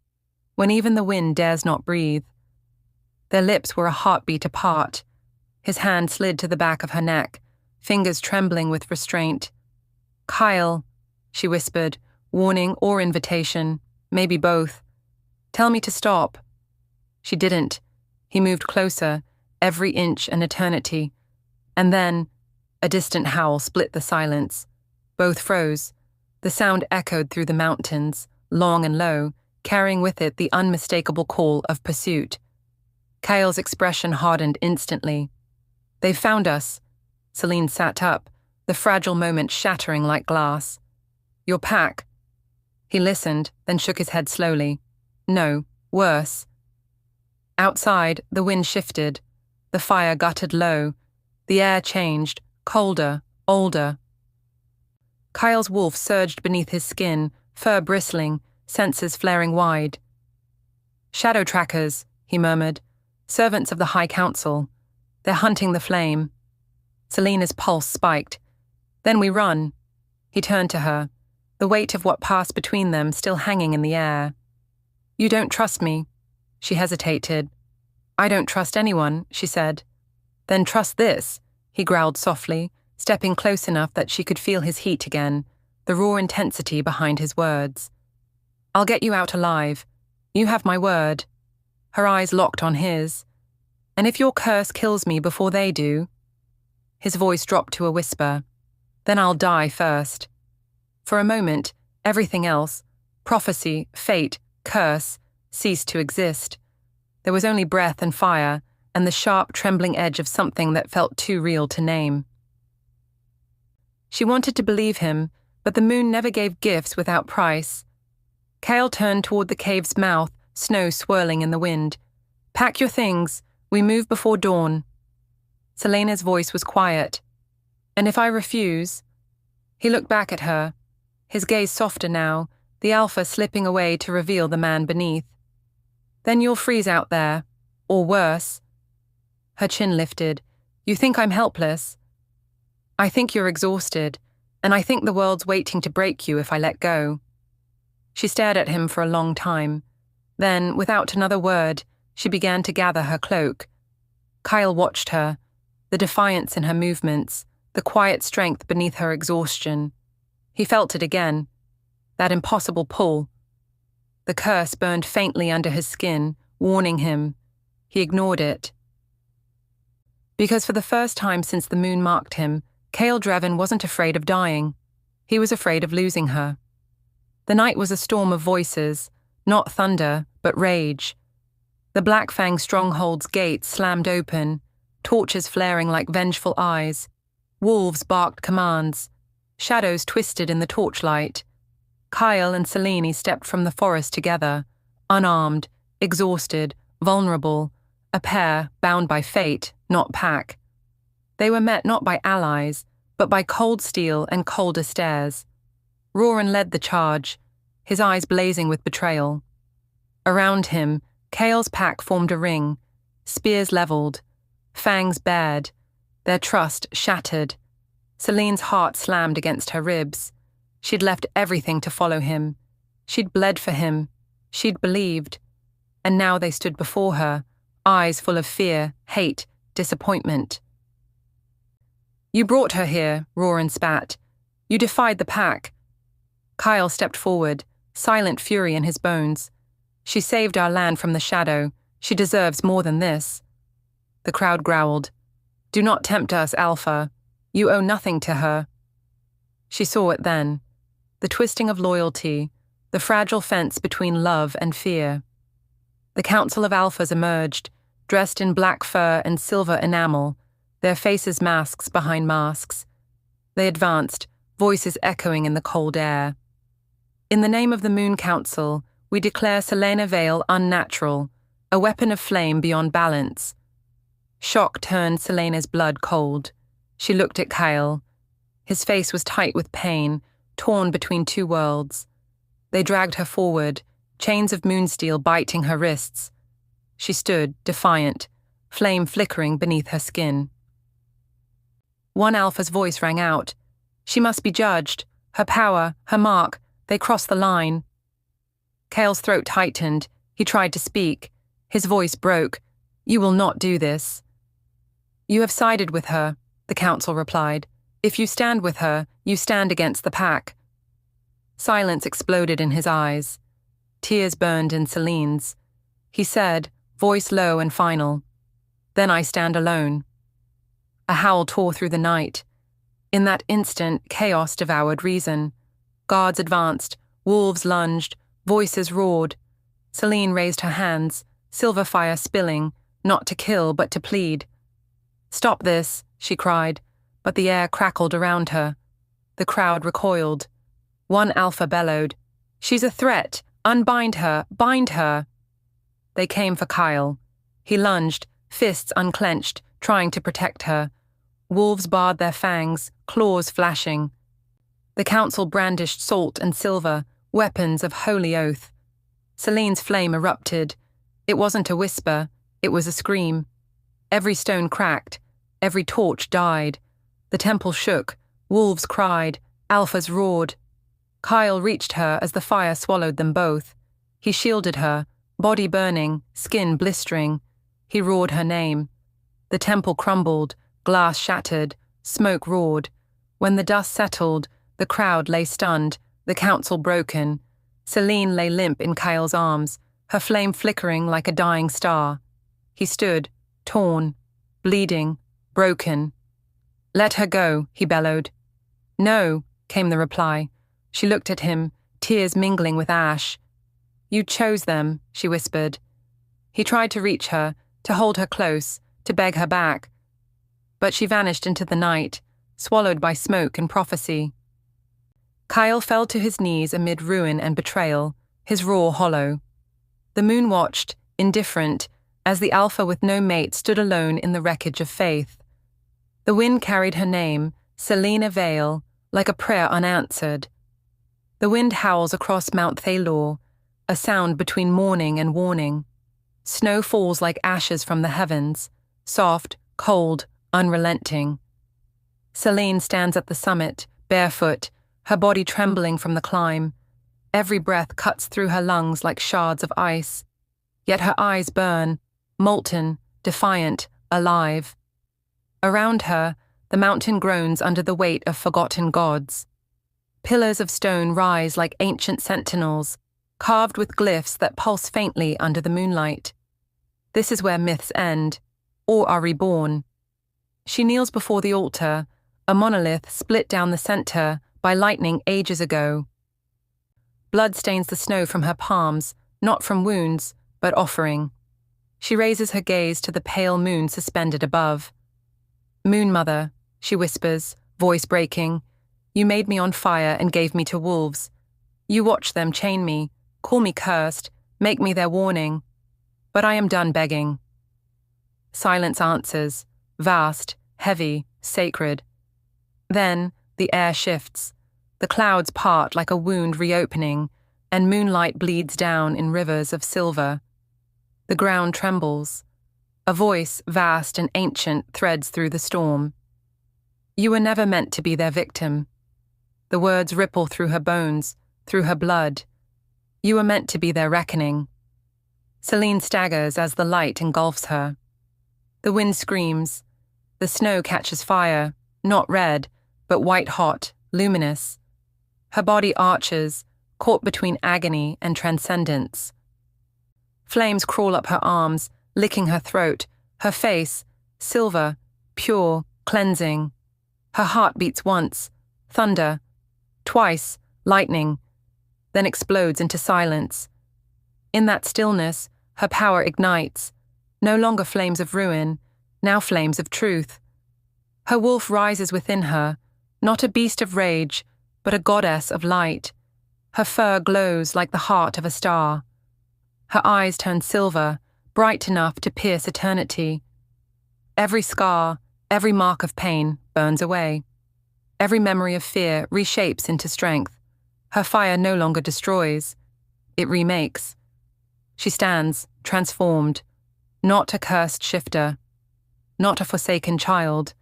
when even the wind dares not breathe. Their lips were a heartbeat apart. His hand slid to the back of her neck, fingers trembling with restraint. "Kael," she whispered, warning or invitation, maybe both. "Tell me to stop." She didn't. He moved closer, every inch an eternity. And then, a distant howl split the silence. Both froze. The sound echoed through the mountains, long and low, carrying with it the unmistakable call of pursuit. Kael's expression hardened instantly. "They've found us." Selene sat up, the fragile moment shattering like glass. "Your pack." He listened, then shook his head slowly. "No, worse." Outside, the wind shifted. The fire guttered low. The air changed, colder, older. Kael's wolf surged beneath his skin, fur bristling, senses flaring wide. "Shadow trackers," he murmured. "Servants of the High Council. They're hunting the flame." Selena's pulse spiked. "Then we run." He turned to her, the weight of what passed between them still hanging in the air. "You don't trust me." She hesitated. "I don't trust anyone," she said. "Then trust this," he growled softly, stepping close enough that she could feel his heat again, the raw intensity behind his words. "I'll get you out alive. You have my word." Her eyes locked on his. "And if your curse kills me before they do?" His voice dropped to a whisper. "Then I'll die first." For a moment, everything else, prophecy, fate, curse, ceased to exist. There was only breath and fire, and the sharp, trembling edge of something that felt too real to name. She wanted to believe him, but the moon never gave gifts without price. Kael turned toward the cave's mouth, snow swirling in the wind. "Pack your things. We move before dawn." Selena's voice was quiet. "And if I refuse?" He looked back at her, his gaze softer now, the Alpha slipping away to reveal the man beneath. "Then you'll freeze out there. Or worse." Her chin lifted. "You think I'm helpless?" "I think you're exhausted, and I think the world's waiting to break you if I let go." She stared at him for a long time. Then, without another word, she began to gather her cloak. Kael watched her, the defiance in her movements, the quiet strength beneath her exhaustion. He felt it again, that impossible pull. The curse burned faintly under his skin, warning him. He ignored it. Because for the first time since the moon marked him, Kael Draven wasn't afraid of dying. He was afraid of losing her. The night was a storm of voices, not thunder, but rage. The Black Fang stronghold's gates slammed open, torches flaring like vengeful eyes. Wolves barked commands. Shadows twisted in the torchlight. Kael and Selene stepped from the forest together, unarmed, exhausted, vulnerable, a pair bound by fate, not pack. They were met not by allies, but by cold steel and colder stares. Roran led the charge, his eyes blazing with betrayal. Around him, Kael's pack formed a ring, spears leveled, fangs bared, their trust shattered. Selene's heart slammed against her ribs. She'd left everything to follow him. She'd bled for him. She'd believed. And now they stood before her, eyes full of fear, hate, disappointment. "You brought her here," Roran spat. "You defied the pack." Kael stepped forward, silent fury in his bones. "She saved our land from the shadow. She deserves more than this." The crowd growled. "Do not tempt us, Alpha. You owe nothing to her." She saw it then. The twisting of loyalty, the fragile fence between love and fear. The Council of Alphas emerged, dressed in black fur and silver enamel, their faces masks behind masks. They advanced, voices echoing in the cold air. In the name of the Moon Council, we declare Selene Vale unnatural, a weapon of flame beyond balance. Shock turned Selene's blood cold. She looked at Kael. His face was tight with pain, torn between two worlds. They dragged her forward, chains of moonsteel biting her wrists. She stood, defiant, flame flickering beneath her skin. One Alpha's voice rang out. She must be judged. Her power, her mark, they crossed the line. Kael's throat tightened. He tried to speak. His voice broke. You will not do this. You have sided with her, the council replied. If you stand with her, you stand against the pack. Silence exploded in his eyes. Tears burned in Selene's. He said, voice low and final, "Then I stand alone." A howl tore through the night. In that instant, chaos devoured reason. Guards advanced, wolves lunged, voices roared. Selene raised her hands, silver fire spilling, not to kill but to plead. "Stop this," she cried, but the air crackled around her. The crowd recoiled. One Alpha bellowed, "She's a threat! Unbind her! Bind her!" They came for Kael. He lunged, fists unclenched, trying to protect her. Wolves barred their fangs, claws flashing. The council brandished salt and silver, weapons of holy oath. Selene's flame erupted. It wasn't a whisper, it was a scream. Every stone cracked, every torch died. The temple shook, wolves cried, Alphas roared. Kael reached her as the fire swallowed them both. He shielded her, body burning, skin blistering. He roared her name. The temple crumbled, glass shattered, smoke roared. When the dust settled, the crowd lay stunned, the council broken. Selene lay limp in Kael's arms, her flame flickering like a dying star. He stood, torn, bleeding, broken. "Let her go," he bellowed. "No," came the reply. She looked at him, tears mingling with ash. "You chose them," she whispered. He tried to reach her, to hold her close, to beg her back. But she vanished into the night, swallowed by smoke and prophecy. Kael fell to his knees amid ruin and betrayal, his roar hollow. The moon watched, indifferent, as the Alpha with no mate stood alone in the wreckage of faith. The wind carried her name, Selene Vale, like a prayer unanswered. The wind howls across Mount Thalor, a sound between mourning and warning. Snow falls like ashes from the heavens, soft, cold, unrelenting. Selene stands at the summit, barefoot, her body trembling from the climb. Every breath cuts through her lungs like shards of ice. Yet her eyes burn, molten, defiant, alive. Around her, the mountain groans under the weight of forgotten gods. Pillars of stone rise like ancient sentinels, carved with glyphs that pulse faintly under the moonlight. This is where myths end, or are reborn. She kneels before the altar, a monolith split down the center by lightning ages ago. Blood stains the snow from her palms, not from wounds, but offering. She raises her gaze to the pale moon suspended above. "Moon Mother," she whispers, voice breaking, "you made me on fire and gave me to wolves. You watch them chain me, call me cursed, make me their warning. But I am done begging." Silence answers, vast, heavy, sacred. Then the air shifts. The clouds part like a wound reopening, and moonlight bleeds down in rivers of silver. The ground trembles. A voice, vast and ancient, threads through the storm. "You were never meant to be their victim." The words ripple through her bones, through her blood. "You were meant to be their reckoning." Selene staggers as the light engulfs her. The wind screams. The snow catches fire, not red, but white-hot, luminous. Her body arches, caught between agony and transcendence. Flames crawl up her arms, licking her throat, her face, silver, pure, cleansing. Her heart beats once, thunder, twice, lightning, then explodes into silence. In that stillness, her power ignites. No longer flames of ruin, now flames of truth. Her wolf rises within her, not a beast of rage, but a goddess of light. Her fur glows like the heart of a star. Her eyes turn silver, bright enough to pierce eternity. Every scar, every mark of pain burns away. Every memory of fear reshapes into strength. Her fire no longer destroys. It remakes. She stands, transformed, not a cursed shifter, not a forsaken child,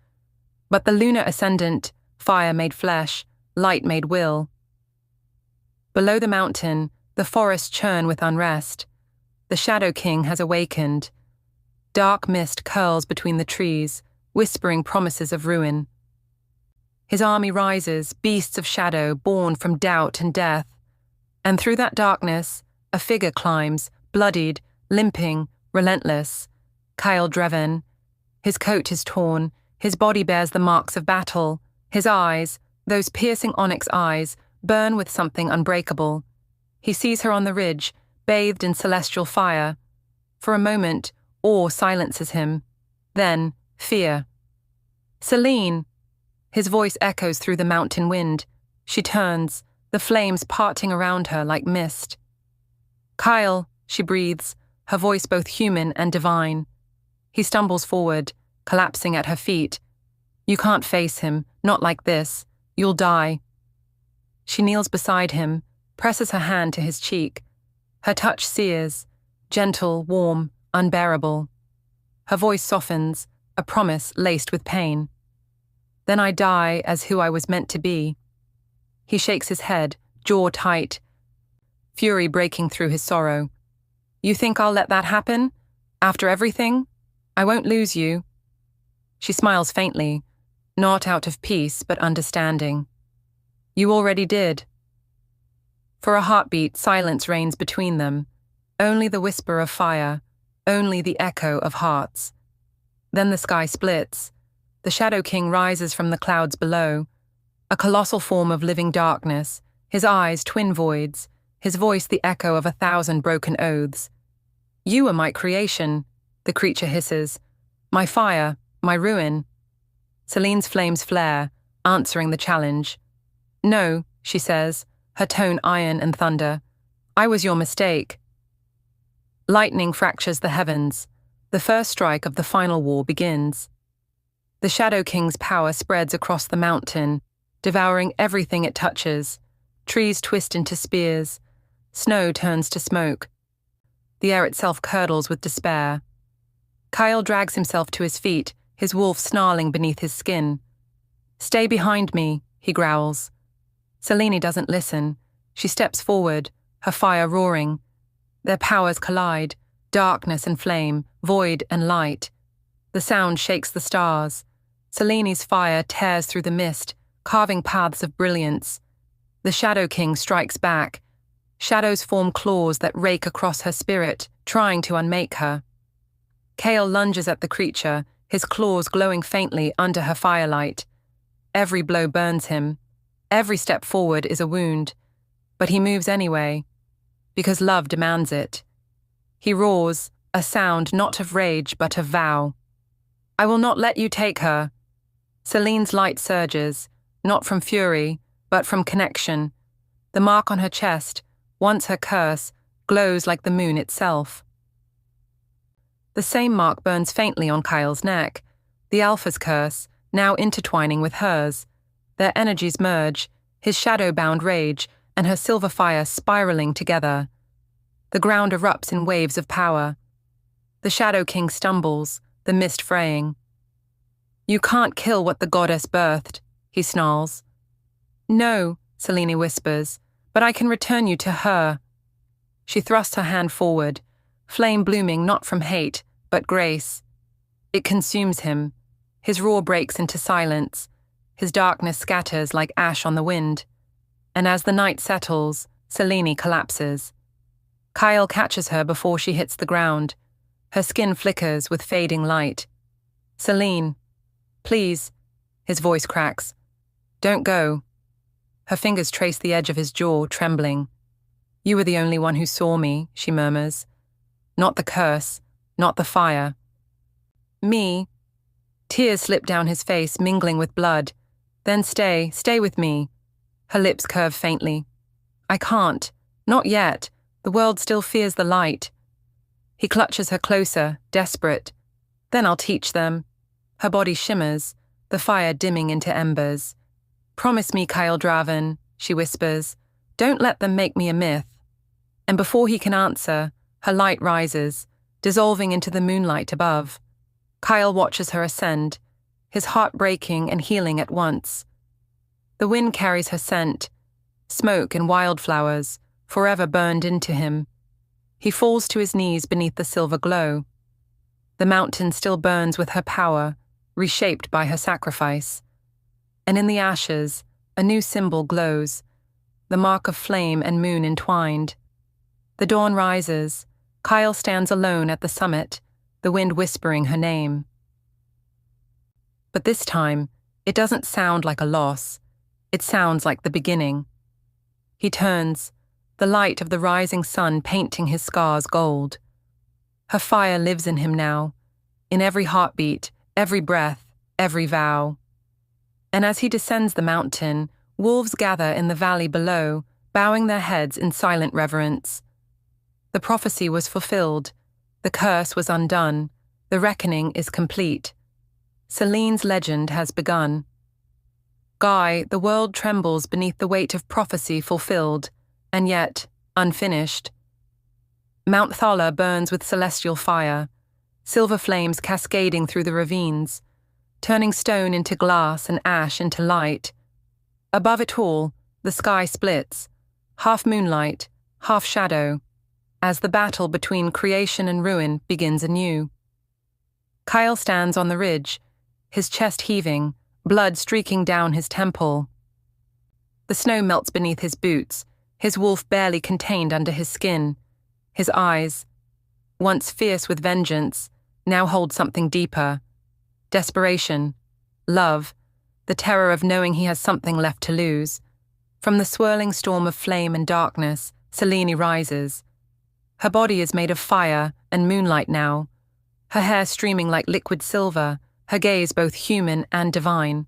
but the lunar ascendant, fire made flesh, light made will. Below the mountain, the forests churn with unrest. The Shadow King has awakened. Dark mist curls between the trees, whispering promises of ruin. His army rises, beasts of shadow born from doubt and death. And through that darkness, a figure climbs, bloodied, limping, relentless. Kael Draven. His coat is torn, his body bears the marks of battle. His eyes, those piercing onyx eyes, burn with something unbreakable. He sees her on the ridge, bathed in celestial fire. For a moment, awe silences him. Then, fear. Selene! His voice echoes through the mountain wind. She turns, the flames parting around her like mist. Kael, she breathes, her voice both human and divine. He stumbles forward, collapsing at her feet. You can't face him, not like this. You'll die. She kneels beside him, presses her hand to his cheek. Her touch sears, gentle, warm, unbearable. Her voice softens, a promise laced with pain. Then I die as who I was meant to be. He shakes his head, jaw tight, fury breaking through his sorrow. You think I'll let that happen? After everything? I won't lose you. She smiles faintly, not out of peace but understanding. You already did. For a heartbeat, silence reigns between them. Only the whisper of fire, only the echo of hearts. Then the sky splits. The Shadow King rises from the clouds below, a colossal form of living darkness, his eyes twin voids, his voice the echo of 1,000 broken oaths. You are my creation, the creature hisses. My fire, my ruin. Selene's flames flare, answering the challenge. No, she says, her tone iron and thunder. I was your mistake. Lightning fractures the heavens. The first strike of the final war begins. The Shadow King's power spreads across the mountain, devouring everything it touches. Trees twist into spears. Snow turns to smoke. The air itself curdles with despair. Kael drags himself to his feet, his wolf snarling beneath his skin. Stay behind me, he growls. Selene doesn't listen. She steps forward, her fire roaring. Their powers collide, darkness and flame, void and light. The sound shakes the stars. Selene's fire tears through the mist, carving paths of brilliance. The Shadow King strikes back. Shadows form claws that rake across her spirit, trying to unmake her. Kael lunges at the creature, his claws glowing faintly under her firelight. Every blow burns him. Every step forward is a wound. But he moves anyway, because love demands it. He roars, a sound not of rage but of vow. I will not let you take her. Selene's light surges, not from fury, but from connection. The mark on her chest, once her curse, glows like the moon itself. The same mark burns faintly on Kael's neck, the Alpha's curse, now intertwining with hers. Their energies merge, his shadow-bound rage and her silver fire spiraling together. The ground erupts in waves of power. The Shadow King stumbles, the mist fraying. You can't kill what the goddess birthed, he snarls. No, Selene whispers, but I can return you to her. She thrusts her hand forward, flame blooming not from hate, but grace. It consumes him. His roar breaks into silence. His darkness scatters like ash on the wind. And as the night settles, Selene collapses. Kael catches her before she hits the ground. Her skin flickers with fading light. Selene, please, his voice cracks. Don't go. Her fingers trace the edge of his jaw, trembling. You were the only one who saw me, she murmurs. Not the curse, not the fire. Me. Tears slip down his face, mingling with blood. Then stay with me. Her lips curve faintly. I can't. Not yet. The world still fears the light. He clutches her closer, desperate. Then I'll teach them. Her body shimmers, the fire dimming into embers. Promise me, Kael Draven, she whispers. Don't let them make me a myth. And before he can answer, her light rises, dissolving into the moonlight above. Kael watches her ascend, his heart breaking and healing at once. The wind carries her scent, smoke and wildflowers, forever burned into him. He falls to his knees beneath the silver glow. The mountain still burns with her power, reshaped by her sacrifice. And in the ashes, a new symbol glows, the mark of flame and moon entwined. The dawn rises. Kael stands alone at the summit, the wind whispering her name. But this time, it doesn't sound like a loss. It sounds like the beginning. He turns, the light of the rising sun painting his scars gold. Her fire lives in him now, in every heartbeat, every breath, every vow. And as he descends the mountain, wolves gather in the valley below, bowing their heads in silent reverence. The prophecy was fulfilled. The curse was undone. The reckoning is complete. Selene's legend has begun. Guy, the world trembles beneath the weight of prophecy fulfilled, and yet unfinished. Mount Thala burns with celestial fire, silver flames cascading through the ravines, turning stone into glass and ash into light. Above it all, the sky splits, half moonlight, half shadow, as the battle between creation and ruin begins anew. Kael stands on the ridge, his chest heaving, blood streaking down his temple. The snow melts beneath his boots, his wolf barely contained under his skin. His eyes, once fierce with vengeance, now hold something deeper. Desperation, love, the terror of knowing he has something left to lose. From the swirling storm of flame and darkness, Selene rises. Her body is made of fire and moonlight now, her hair streaming like liquid silver, her gaze both human and divine.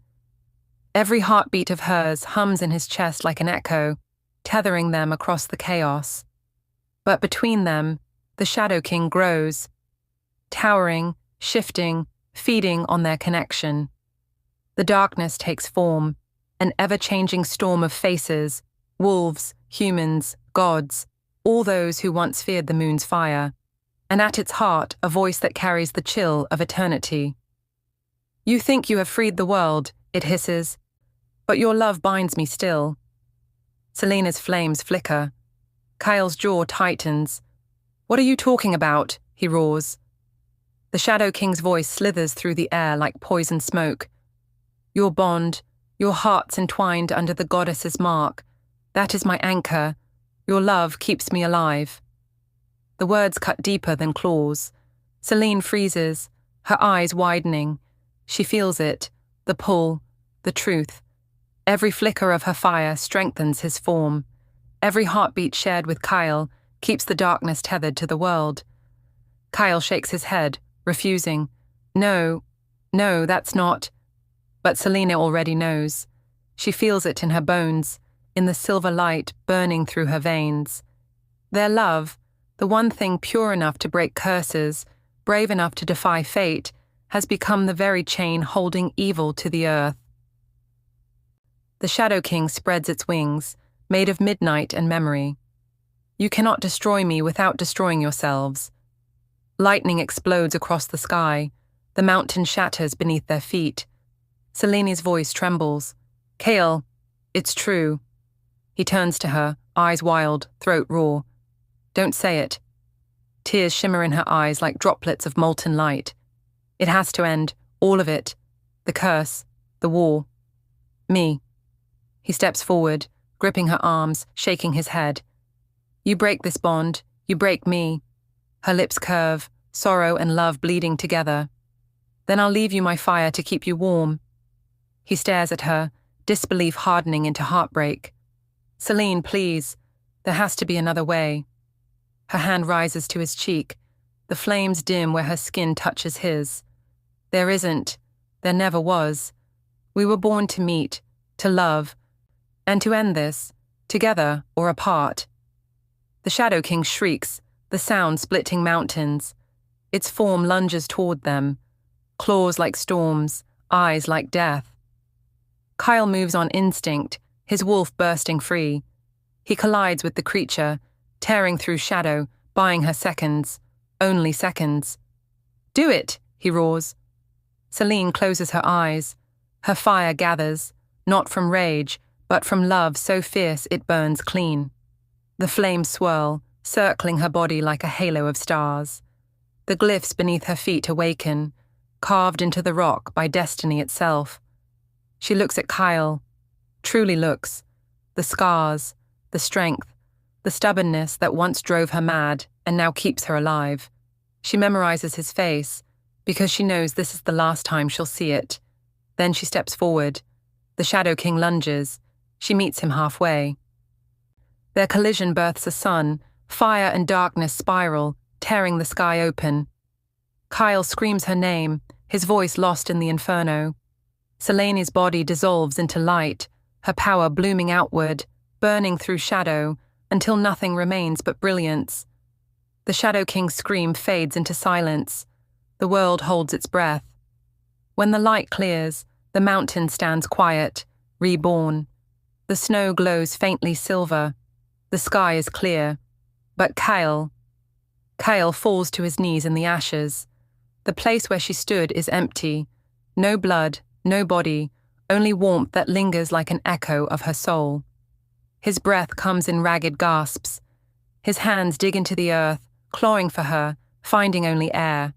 Every heartbeat of hers hums in his chest like an echo, tethering them across the chaos. But between them, the Shadow King grows, towering, shifting, feeding on their connection. The darkness takes form, an ever-changing storm of faces, wolves, humans, gods, all those who once feared the moon's fire, and at its heart a voice that carries the chill of eternity. You think you have freed the world, it hisses, but your love binds me still. Selene's flames flicker. Kael's jaw tightens. What are you talking about? He roars. The Shadow King's voice slithers through the air like poison smoke. Your bond, your hearts entwined under the goddess's mark, that is my anchor. Your love keeps me alive. The words cut deeper than claws. Selene freezes, her eyes widening. She feels it, the pull, the truth. Every flicker of her fire strengthens his form. Every heartbeat shared with Kael keeps the darkness tethered to the world. Kael shakes his head, refusing. No, that's not. But Selene already knows. She feels it in her bones, in the silver light burning through her veins. Their love, the one thing pure enough to break curses, brave enough to defy fate, has become the very chain holding evil to the earth. The Shadow King spreads its wings, made of midnight and memory. You cannot destroy me without destroying yourselves. Lightning explodes across the sky. The mountain shatters beneath their feet. Selene's voice trembles. Kael, it's true. He turns to her, eyes wild, throat raw. Don't say it. Tears shimmer in her eyes like droplets of molten light. It has to end, all of it. The curse, the war. Me. He steps forward, gripping her arms, shaking his head. You break this bond, you break me. Her lips curve, sorrow and love bleeding together. Then I'll leave you my fire to keep you warm. He stares at her, disbelief hardening into heartbreak. Selene, please. There has to be another way. Her hand rises to his cheek. The flames dim where her skin touches his. There isn't, there never was. We were born to meet, to love, and to end this, together or apart. The Shadow King shrieks, the sound splitting mountains. Its form lunges toward them, claws like storms, eyes like death. Kael moves on instinct, his wolf bursting free. He collides with the creature, tearing through shadow, buying her seconds, only seconds. "Do it!" he roars. Selene closes her eyes. Her fire gathers, not from rage, but from love so fierce it burns clean. The flames swirl, circling her body like a halo of stars. The glyphs beneath her feet awaken, carved into the rock by destiny itself. She looks at Kael, truly looks. The scars, the strength, the stubbornness that once drove her mad and now keeps her alive. She memorizes his face, because she knows this is the last time she'll see it. Then she steps forward. The Shadow King lunges. She meets him halfway. Their collision births a sun. Fire and darkness spiral, tearing the sky open. Kael screams her name, his voice lost in the inferno. Selene's body dissolves into light, her power blooming outward, burning through shadow, until nothing remains but brilliance. The Shadow King's scream fades into silence. The world holds its breath. When the light clears, the mountain stands quiet, reborn. The snow glows faintly silver. The sky is clear. But Kael falls to his knees in the ashes. The place where she stood is empty. No blood, no body, only warmth that lingers like an echo of her soul. His breath comes in ragged gasps. His hands dig into the earth, clawing for her, finding only air.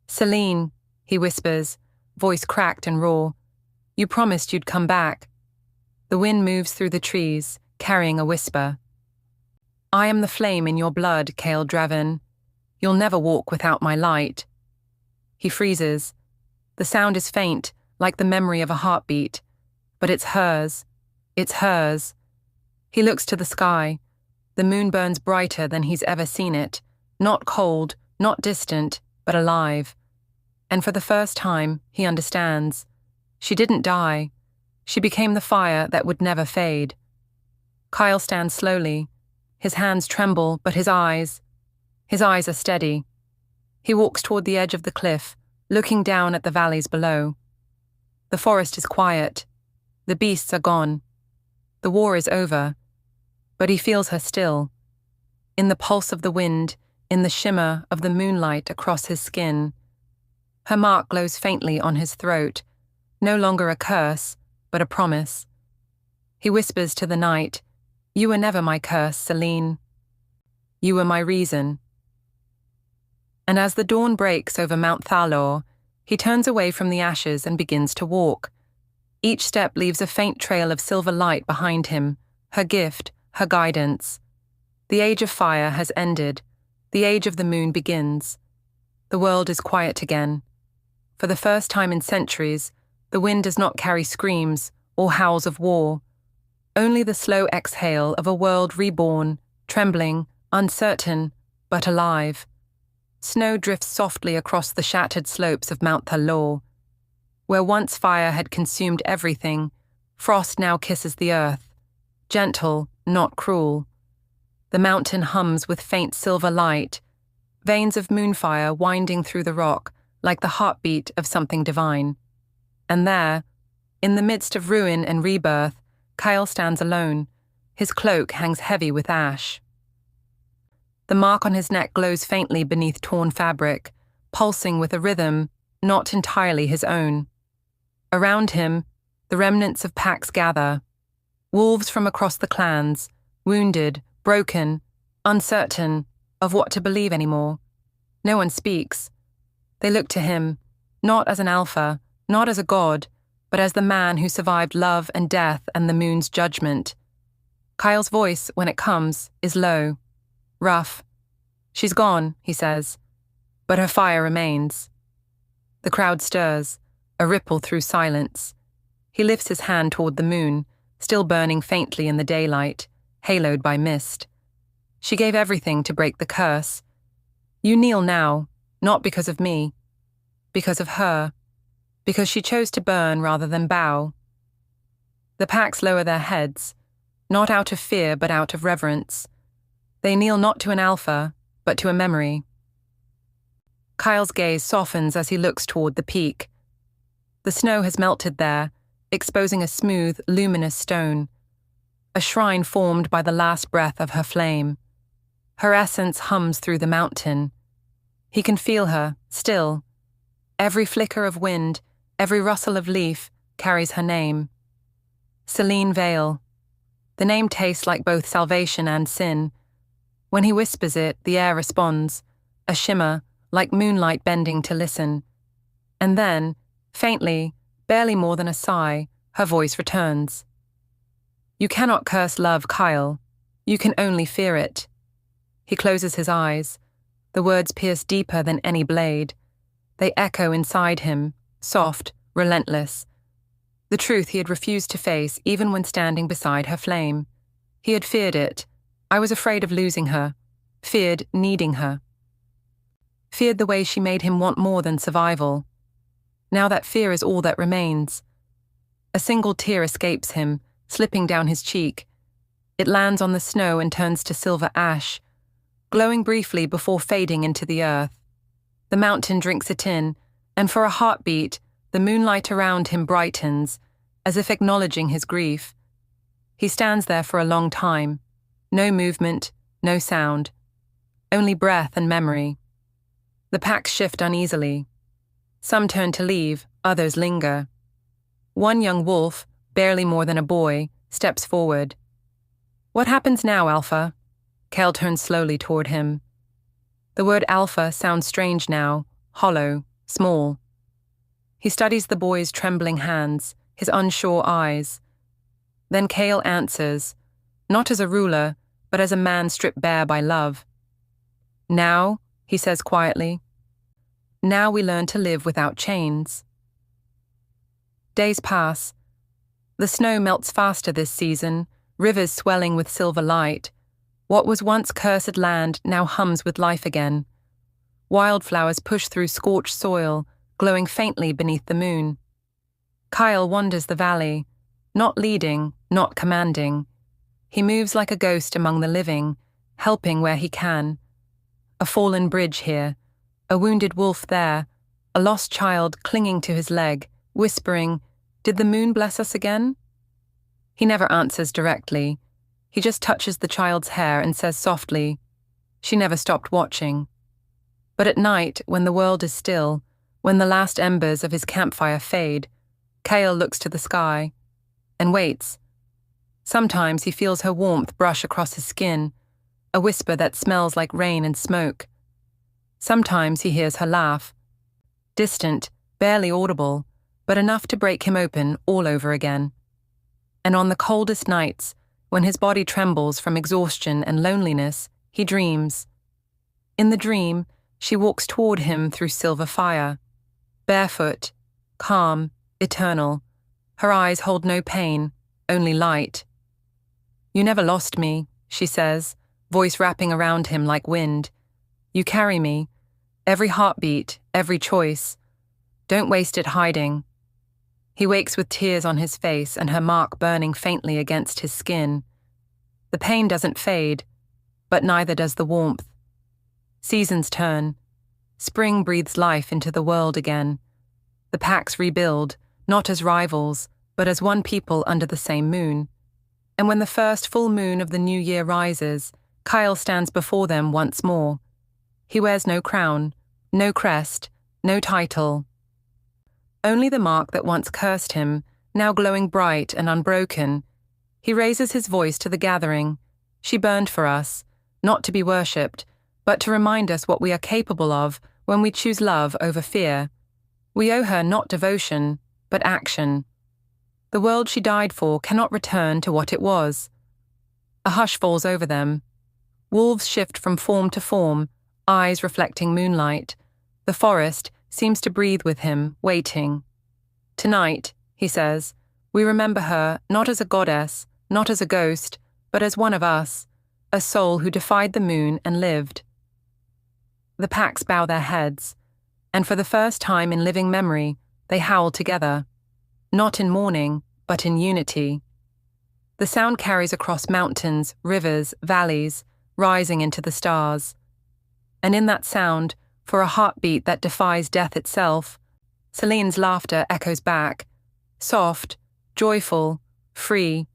"Selene," he whispers, voice cracked and raw. "You promised you'd come back." The wind moves through the trees, carrying a whisper. "I am the flame in your blood, Kael Draven. You'll never walk without my light." He freezes. The sound is faint, like the memory of a heartbeat. But it's hers. It's hers. He looks to the sky. The moon burns brighter than he's ever seen it. Not cold, not distant, but alive. And for the first time, he understands. She didn't die. She became the fire that would never fade. Kael stands slowly. His hands tremble, but his eyes are steady. He walks toward the edge of the cliff, looking down at the valleys below. The forest is quiet. The beasts are gone. The war is over. But he feels her still. In the pulse of the wind, in the shimmer of the moonlight across his skin. Her mark glows faintly on his throat, no longer a curse, but a promise. He whispers to the night, "You were never my curse, Selene. You were my reason." And as the dawn breaks over Mount Thalor, he turns away from the ashes and begins to walk. Each step leaves a faint trail of silver light behind him, her gift, her guidance. The age of fire has ended. The age of the moon begins. The world is quiet again. For the first time in centuries, the wind does not carry screams or howls of war. Only the slow exhale of a world reborn, trembling, uncertain, but alive. Snow drifts softly across the shattered slopes of Mount Thalor. Where once fire had consumed everything, frost now kisses the earth. Gentle, not cruel. The mountain hums with faint silver light, veins of moonfire winding through the rock like the heartbeat of something divine. And there, in the midst of ruin and rebirth, Kael stands alone. His cloak hangs heavy with ash. The mark on his neck glows faintly beneath torn fabric, pulsing with a rhythm not entirely his own. Around him, the remnants of packs gather. Wolves from across the clans, wounded, broken, uncertain of what to believe anymore. No one speaks. They look to him, not as an alpha, not as a god, but as the man who survived love and death and the moon's judgment. Kael's voice, when it comes, is low, rough. "She's gone," he says, "but her fire remains." The crowd stirs, a ripple through silence. He lifts his hand toward the moon, still burning faintly in the daylight, haloed by mist. She gave everything to break the curse. You kneel now, not because of me, because of her, because she chose to burn rather than bow. The packs lower their heads, not out of fear but out of reverence. They kneel not to an alpha, but to a memory. Kael's gaze softens as he looks toward the peak. The snow has melted there, exposing a smooth, luminous stone, a shrine formed by the last breath of her flame. Her essence hums through the mountain. He can feel her, still. Every flicker of wind, every rustle of leaf carries her name. Selene Vale. The name tastes like both salvation and sin. When he whispers it, the air responds, a shimmer, like moonlight bending to listen. And then, faintly, barely more than a sigh, her voice returns. You cannot curse love, Kael. You can only fear it. He closes his eyes. The words pierce deeper than any blade. They echo inside him, soft, relentless. The truth he had refused to face even when standing beside her flame. He had feared it. I was afraid of losing her. Feared needing her. Feared the way she made him want more than survival. Now that fear is all that remains. A single tear escapes him, slipping down his cheek. It lands on the snow and turns to silver ash, glowing briefly before fading into the earth. The mountain drinks it in, and for a heartbeat, the moonlight around him brightens, as if acknowledging his grief. He stands there for a long time. No movement, no sound. Only breath and memory. The packs shift uneasily. Some turn to leave, others linger. One young wolf, barely more than a boy, steps forward. What happens now, Alpha? Kael turns slowly toward him. The word Alpha sounds strange now, hollow, small. He studies the boy's trembling hands, his unsure eyes. Then Kael answers, not as a ruler, but as a man stripped bare by love. Now, he says quietly, now we learn to live without chains. Days pass. The snow melts faster this season, rivers swelling with silver light. What was once cursed land now hums with life again. Wildflowers push through scorched soil, glowing faintly beneath the moon. Kael wanders the valley, not leading, not commanding. He moves like a ghost among the living, helping where he can. A fallen bridge here, a wounded wolf there, a lost child clinging to his leg, whispering, "Did the moon bless us again?" He never answers directly. He just touches the child's hair and says softly, "She never stopped watching." But at night, when the world is still, when the last embers of his campfire fade, Kael looks to the sky and waits. Sometimes he feels her warmth brush across his skin, a whisper that smells like rain and smoke. Sometimes he hears her laugh, distant, barely audible, but enough to break him open all over again. And on the coldest nights, when his body trembles from exhaustion and loneliness, he dreams. In the dream, she walks toward him through silver fire, barefoot, calm, eternal. Her eyes hold no pain, only light. "You never lost me," she says, voice wrapping around him like wind. "You carry me, every heartbeat, every choice. Don't waste it hiding." He wakes with tears on his face and her mark burning faintly against his skin. The pain doesn't fade, but neither does the warmth. Seasons turn. Spring breathes life into the world again. The packs rebuild, not as rivals, but as one people under the same moon. And when the first full moon of the new year rises, Kael stands before them once more. He wears no crown, no crest, no title. Only the mark that once cursed him, now glowing bright and unbroken. He raises his voice to the gathering. She burned for us, not to be worshipped, but to remind us what we are capable of when we choose love over fear. We owe her not devotion, but action. The world she died for cannot return to what it was. A hush falls over them. Wolves shift from form to form, eyes reflecting moonlight. The forest seems to breathe with him, waiting. "Tonight," he says, "we remember her not as a goddess, not as a ghost, but as one of us, a soul who defied the moon and lived." the packs bow their heads, and for the first time in living memory, they howl together, not in mourning, but in unity. The sound carries across mountains, rivers, valleys, rising into the stars. And in that sound, for a heartbeat that defies death itself, Selene's laughter echoes back, soft, joyful, free.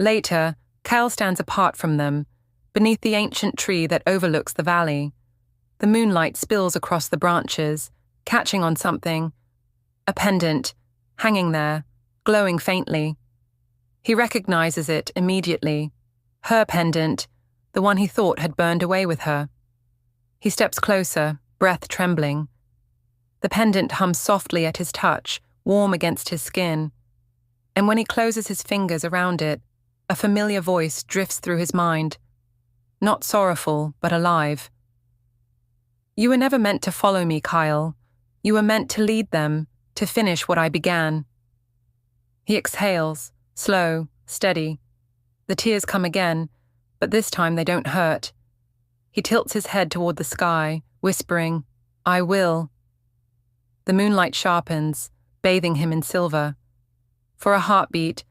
Later, Kael stands apart from them, beneath the ancient tree that overlooks the valley. The moonlight spills across the branches, catching on something. A pendant, hanging there, glowing faintly. He recognizes it immediately. Her pendant, the one he thought had burned away with her. He steps closer, breath trembling. The pendant hums softly at his touch, warm against his skin. And when he closes his fingers around it, a familiar voice drifts through his mind. Not sorrowful, but alive. You were never meant to follow me, Kael. You were meant to lead them, to finish what I began. He exhales, slow, steady. The tears come again, but this time they don't hurt. He tilts his head toward the sky, whispering, I will. The moonlight sharpens, bathing him in silver. For a heartbeat,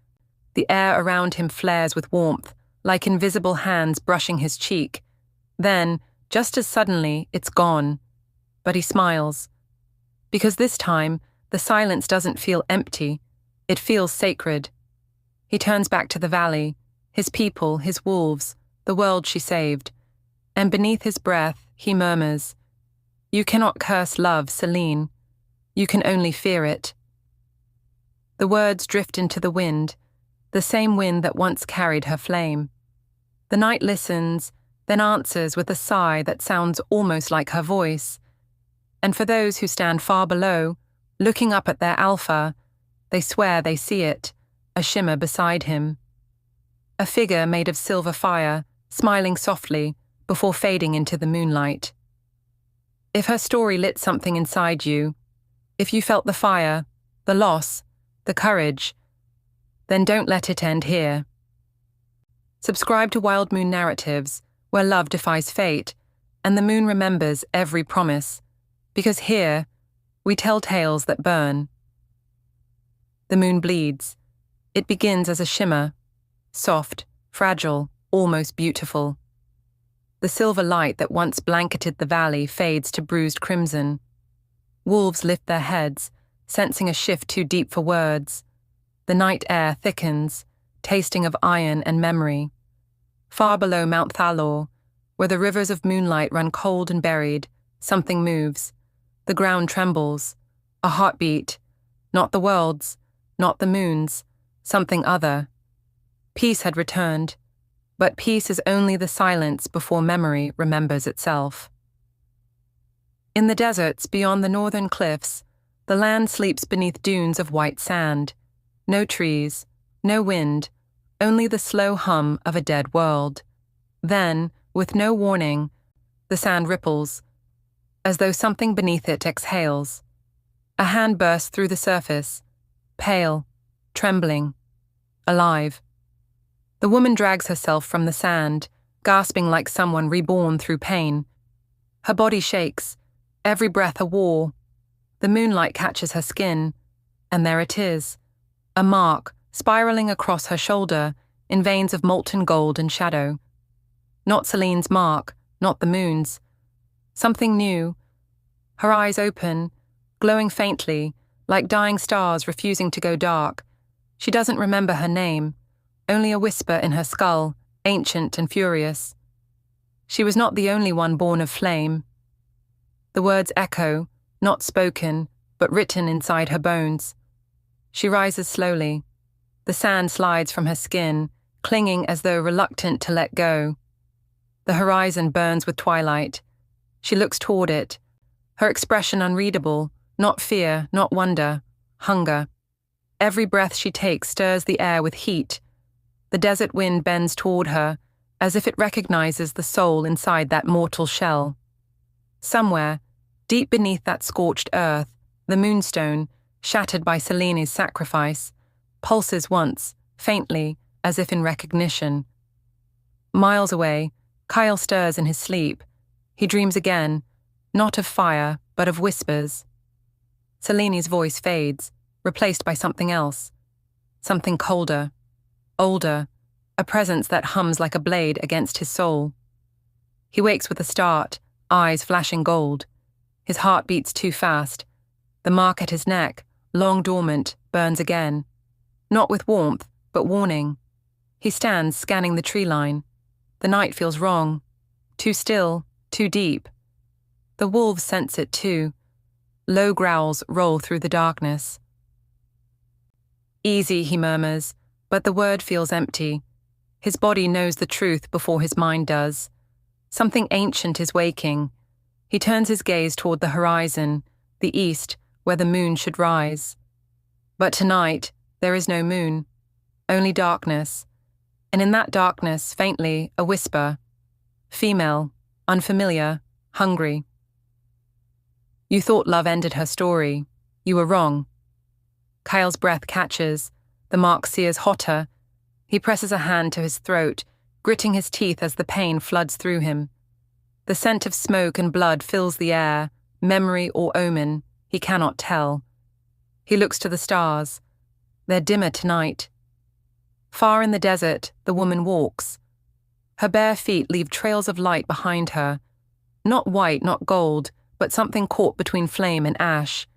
the air around him flares with warmth, like invisible hands brushing his cheek. Then, just as suddenly, it's gone. But he smiles. Because this time, the silence doesn't feel empty. It feels sacred. He turns back to the valley, his people, his wolves, the world she saved. And beneath his breath, he murmurs, You cannot curse love, Selene. You can only fear it. The words drift into the wind, the same wind that once carried her flame. The night listens, then answers with a sigh that sounds almost like her voice. And for those who stand far below, looking up at their Alpha, they swear they see it, a shimmer beside him. A figure made of silver fire, smiling softly, before fading into the moonlight. If her story lit something inside you, if you felt the fire, the loss, the courage, then don't let it end here. Subscribe to Wild Moon Narratives, where love defies fate, and the moon remembers every promise, because here, we tell tales that burn. The moon bleeds. It begins as a shimmer, soft, fragile, almost beautiful. The silver light that once blanketed the valley fades to bruised crimson. Wolves lift their heads, sensing a shift too deep for words. The night air thickens, tasting of iron and memory. Far below Mount Thalor, where the rivers of moonlight run cold and buried, something moves. The ground trembles. A heartbeat. Not the world's, not the moon's, something other. Peace had returned, but peace is only the silence before memory remembers itself. In the deserts beyond the northern cliffs, the land sleeps beneath dunes of white sand. No trees, no wind, only the slow hum of a dead world. Then, with no warning, the sand ripples, as though something beneath it exhales. A hand bursts through the surface, pale, trembling, alive. The woman drags herself from the sand, gasping like someone reborn through pain. Her body shakes, every breath a war. The moonlight catches her skin, and there it is, a mark spiraling across her shoulder in veins of molten gold and shadow. Not Selene's mark, not the moon's. Something new. Her eyes open, glowing faintly, like dying stars refusing to go dark. She doesn't remember her name, only a whisper in her skull, ancient and furious. She was not the only one born of flame. The words echo, not spoken, but written inside her bones. She rises slowly. The sand slides from her skin, clinging as though reluctant to let go. The horizon burns with twilight. She looks toward it, her expression unreadable, not fear, not wonder, hunger. Every breath she takes stirs the air with heat. The desert wind bends toward her, as if it recognizes the soul inside that mortal shell. Somewhere, deep beneath that scorched earth, the moonstone, shattered by Selene's sacrifice, pulses once, faintly, as if in recognition. Miles away, Kael stirs in his sleep. He dreams again, not of fire, but of whispers. Selene's voice fades, replaced by something else. Something colder, older, a presence that hums like a blade against his soul. He wakes with a start, eyes flashing gold. His heart beats too fast. The mark at his neck, long dormant, burns again. Not with warmth, but warning. He stands scanning the tree line. The night feels wrong. Too still, too deep. The wolves sense it too. Low growls roll through the darkness. Easy, he murmurs, but the word feels empty. His body knows the truth before his mind does. Something ancient is waking. He turns his gaze toward the horizon, the east, where the moon should rise. But tonight, there is no moon, only darkness, and in that darkness, faintly, a whisper. Female, unfamiliar, hungry. You thought love ended her story. You were wrong. Kael's breath catches. The mark sears hotter. He presses a hand to his throat, gritting his teeth as the pain floods through him. The scent of smoke and blood fills the air, memory or omen, he cannot tell. He looks to the stars. They're dimmer tonight. Far in the desert, the woman walks. Her bare feet leave trails of light behind her. Not white, not gold, but something caught between flame and ash.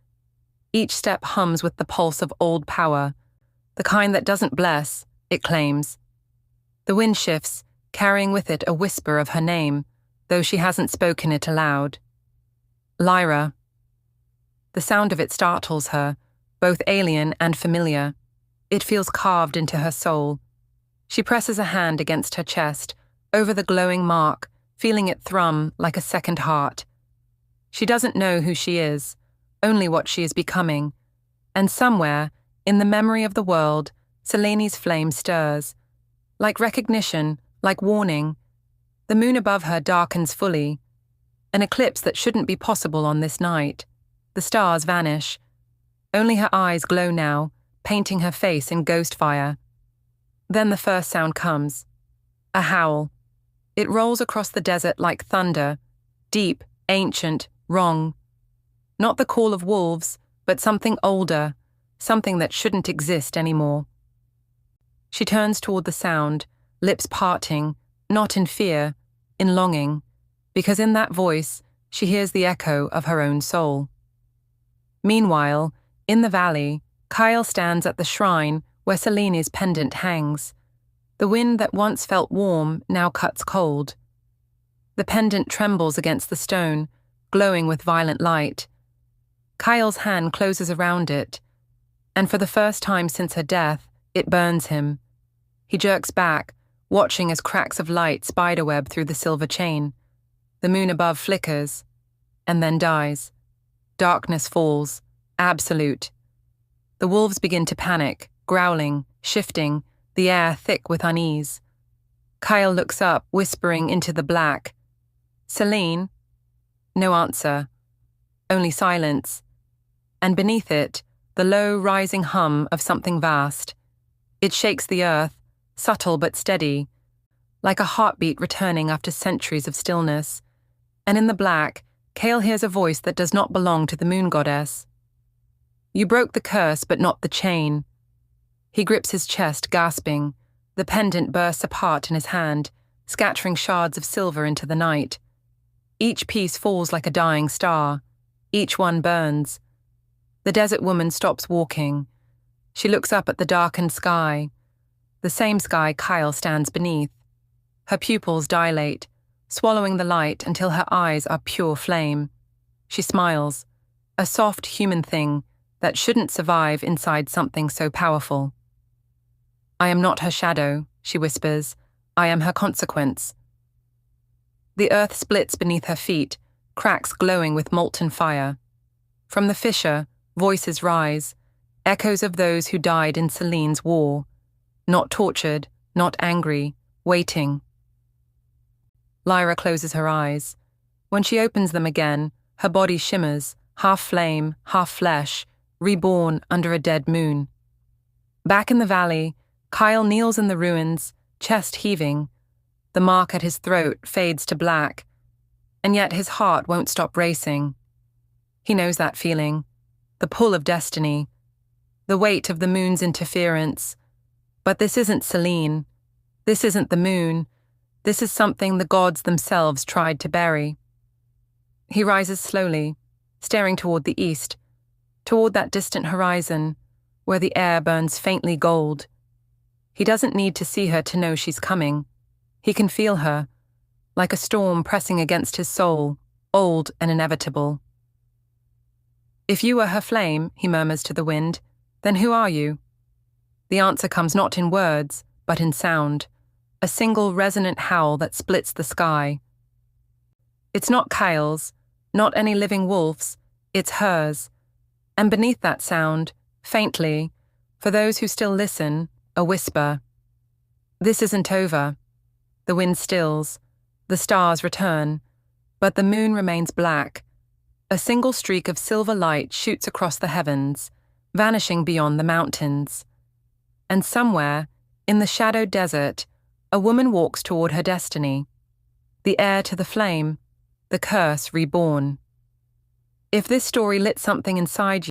Each step hums with the pulse of old power, the kind that doesn't bless, it claims. The wind shifts, carrying with it a whisper of her name, though she hasn't spoken it aloud. Lyra. The sound of it startles her, both alien and familiar. It feels carved into her soul. She presses a hand against her chest, over the glowing mark, feeling it thrum like a second heart. She doesn't know who she is, only what she is becoming. And somewhere, in the memory of the world, Selene's flame stirs. Like recognition, like warning. The moon above her darkens fully. An eclipse that shouldn't be possible on this night. The stars vanish. Only her eyes glow now, painting her face in ghost fire. Then the first sound comes. A howl. It rolls across the desert like thunder, deep, ancient, wrong. Not the call of wolves, but something older, something that shouldn't exist anymore. She turns toward the sound, lips parting, not in fear, in longing, because in that voice she hears the echo of her own soul. Meanwhile, in the valley, Kael stands at the shrine where Selene's pendant hangs. The wind that once felt warm now cuts cold. The pendant trembles against the stone, glowing with violent light. Kael's hand closes around it, and for the first time since her death, it burns him. He jerks back, watching as cracks of light spiderweb through the silver chain. The moon above flickers, and then dies. Darkness falls, absolute. The wolves begin to panic, growling, shifting, the air thick with unease. Kael looks up, whispering into the black. Selene? No answer. Only silence. And beneath it, the low, rising hum of something vast. It shakes the earth, subtle but steady, like a heartbeat returning after centuries of stillness. And in the black, Kael hears a voice that does not belong to the moon goddess. You broke the curse, but not the chain. He grips his chest, gasping. The pendant bursts apart in his hand, scattering shards of silver into the night. Each piece falls like a dying star. Each one burns. The desert woman stops walking. She looks up at the darkened sky, the same sky Kael stands beneath. Her pupils dilate, swallowing the light until her eyes are pure flame. She smiles, a soft human thing that shouldn't survive inside something so powerful. I am not her shadow, she whispers. I am her consequence. The earth splits beneath her feet, cracks glowing with molten fire. From the fissure, voices rise, echoes of those who died in Selene's war. Not tortured, not angry, waiting. Lyra closes her eyes. When she opens them again, her body shimmers, half flame, half flesh, reborn under a dead moon. Back in the valley, Kael kneels in the ruins, chest heaving. The mark at his throat fades to black. and yet his heart won't stop racing. He knows that feeling, the pull of destiny, the weight of the moon's interference. But this isn't Selene. This isn't the moon. This is something the gods themselves tried to bury. He rises slowly, staring toward the east, toward that distant horizon, where the air burns faintly gold. He doesn't need to see her to know she's coming. He can feel her, like a storm pressing against his soul, old and inevitable. "If you were her flame," he murmurs to the wind, "then who are you?" The answer comes not in words, but in sound, a single resonant howl that splits the sky. It's not Kael's, not any living wolf's, it's hers. And beneath that sound, faintly, for those who still listen, a whisper. This isn't over. The wind stills, the stars return, but the moon remains black. A single streak of silver light shoots across the heavens, vanishing beyond the mountains. And somewhere, in the shadowed desert, a woman walks toward her destiny, the heir to the flame, the curse reborn. If this story lit something inside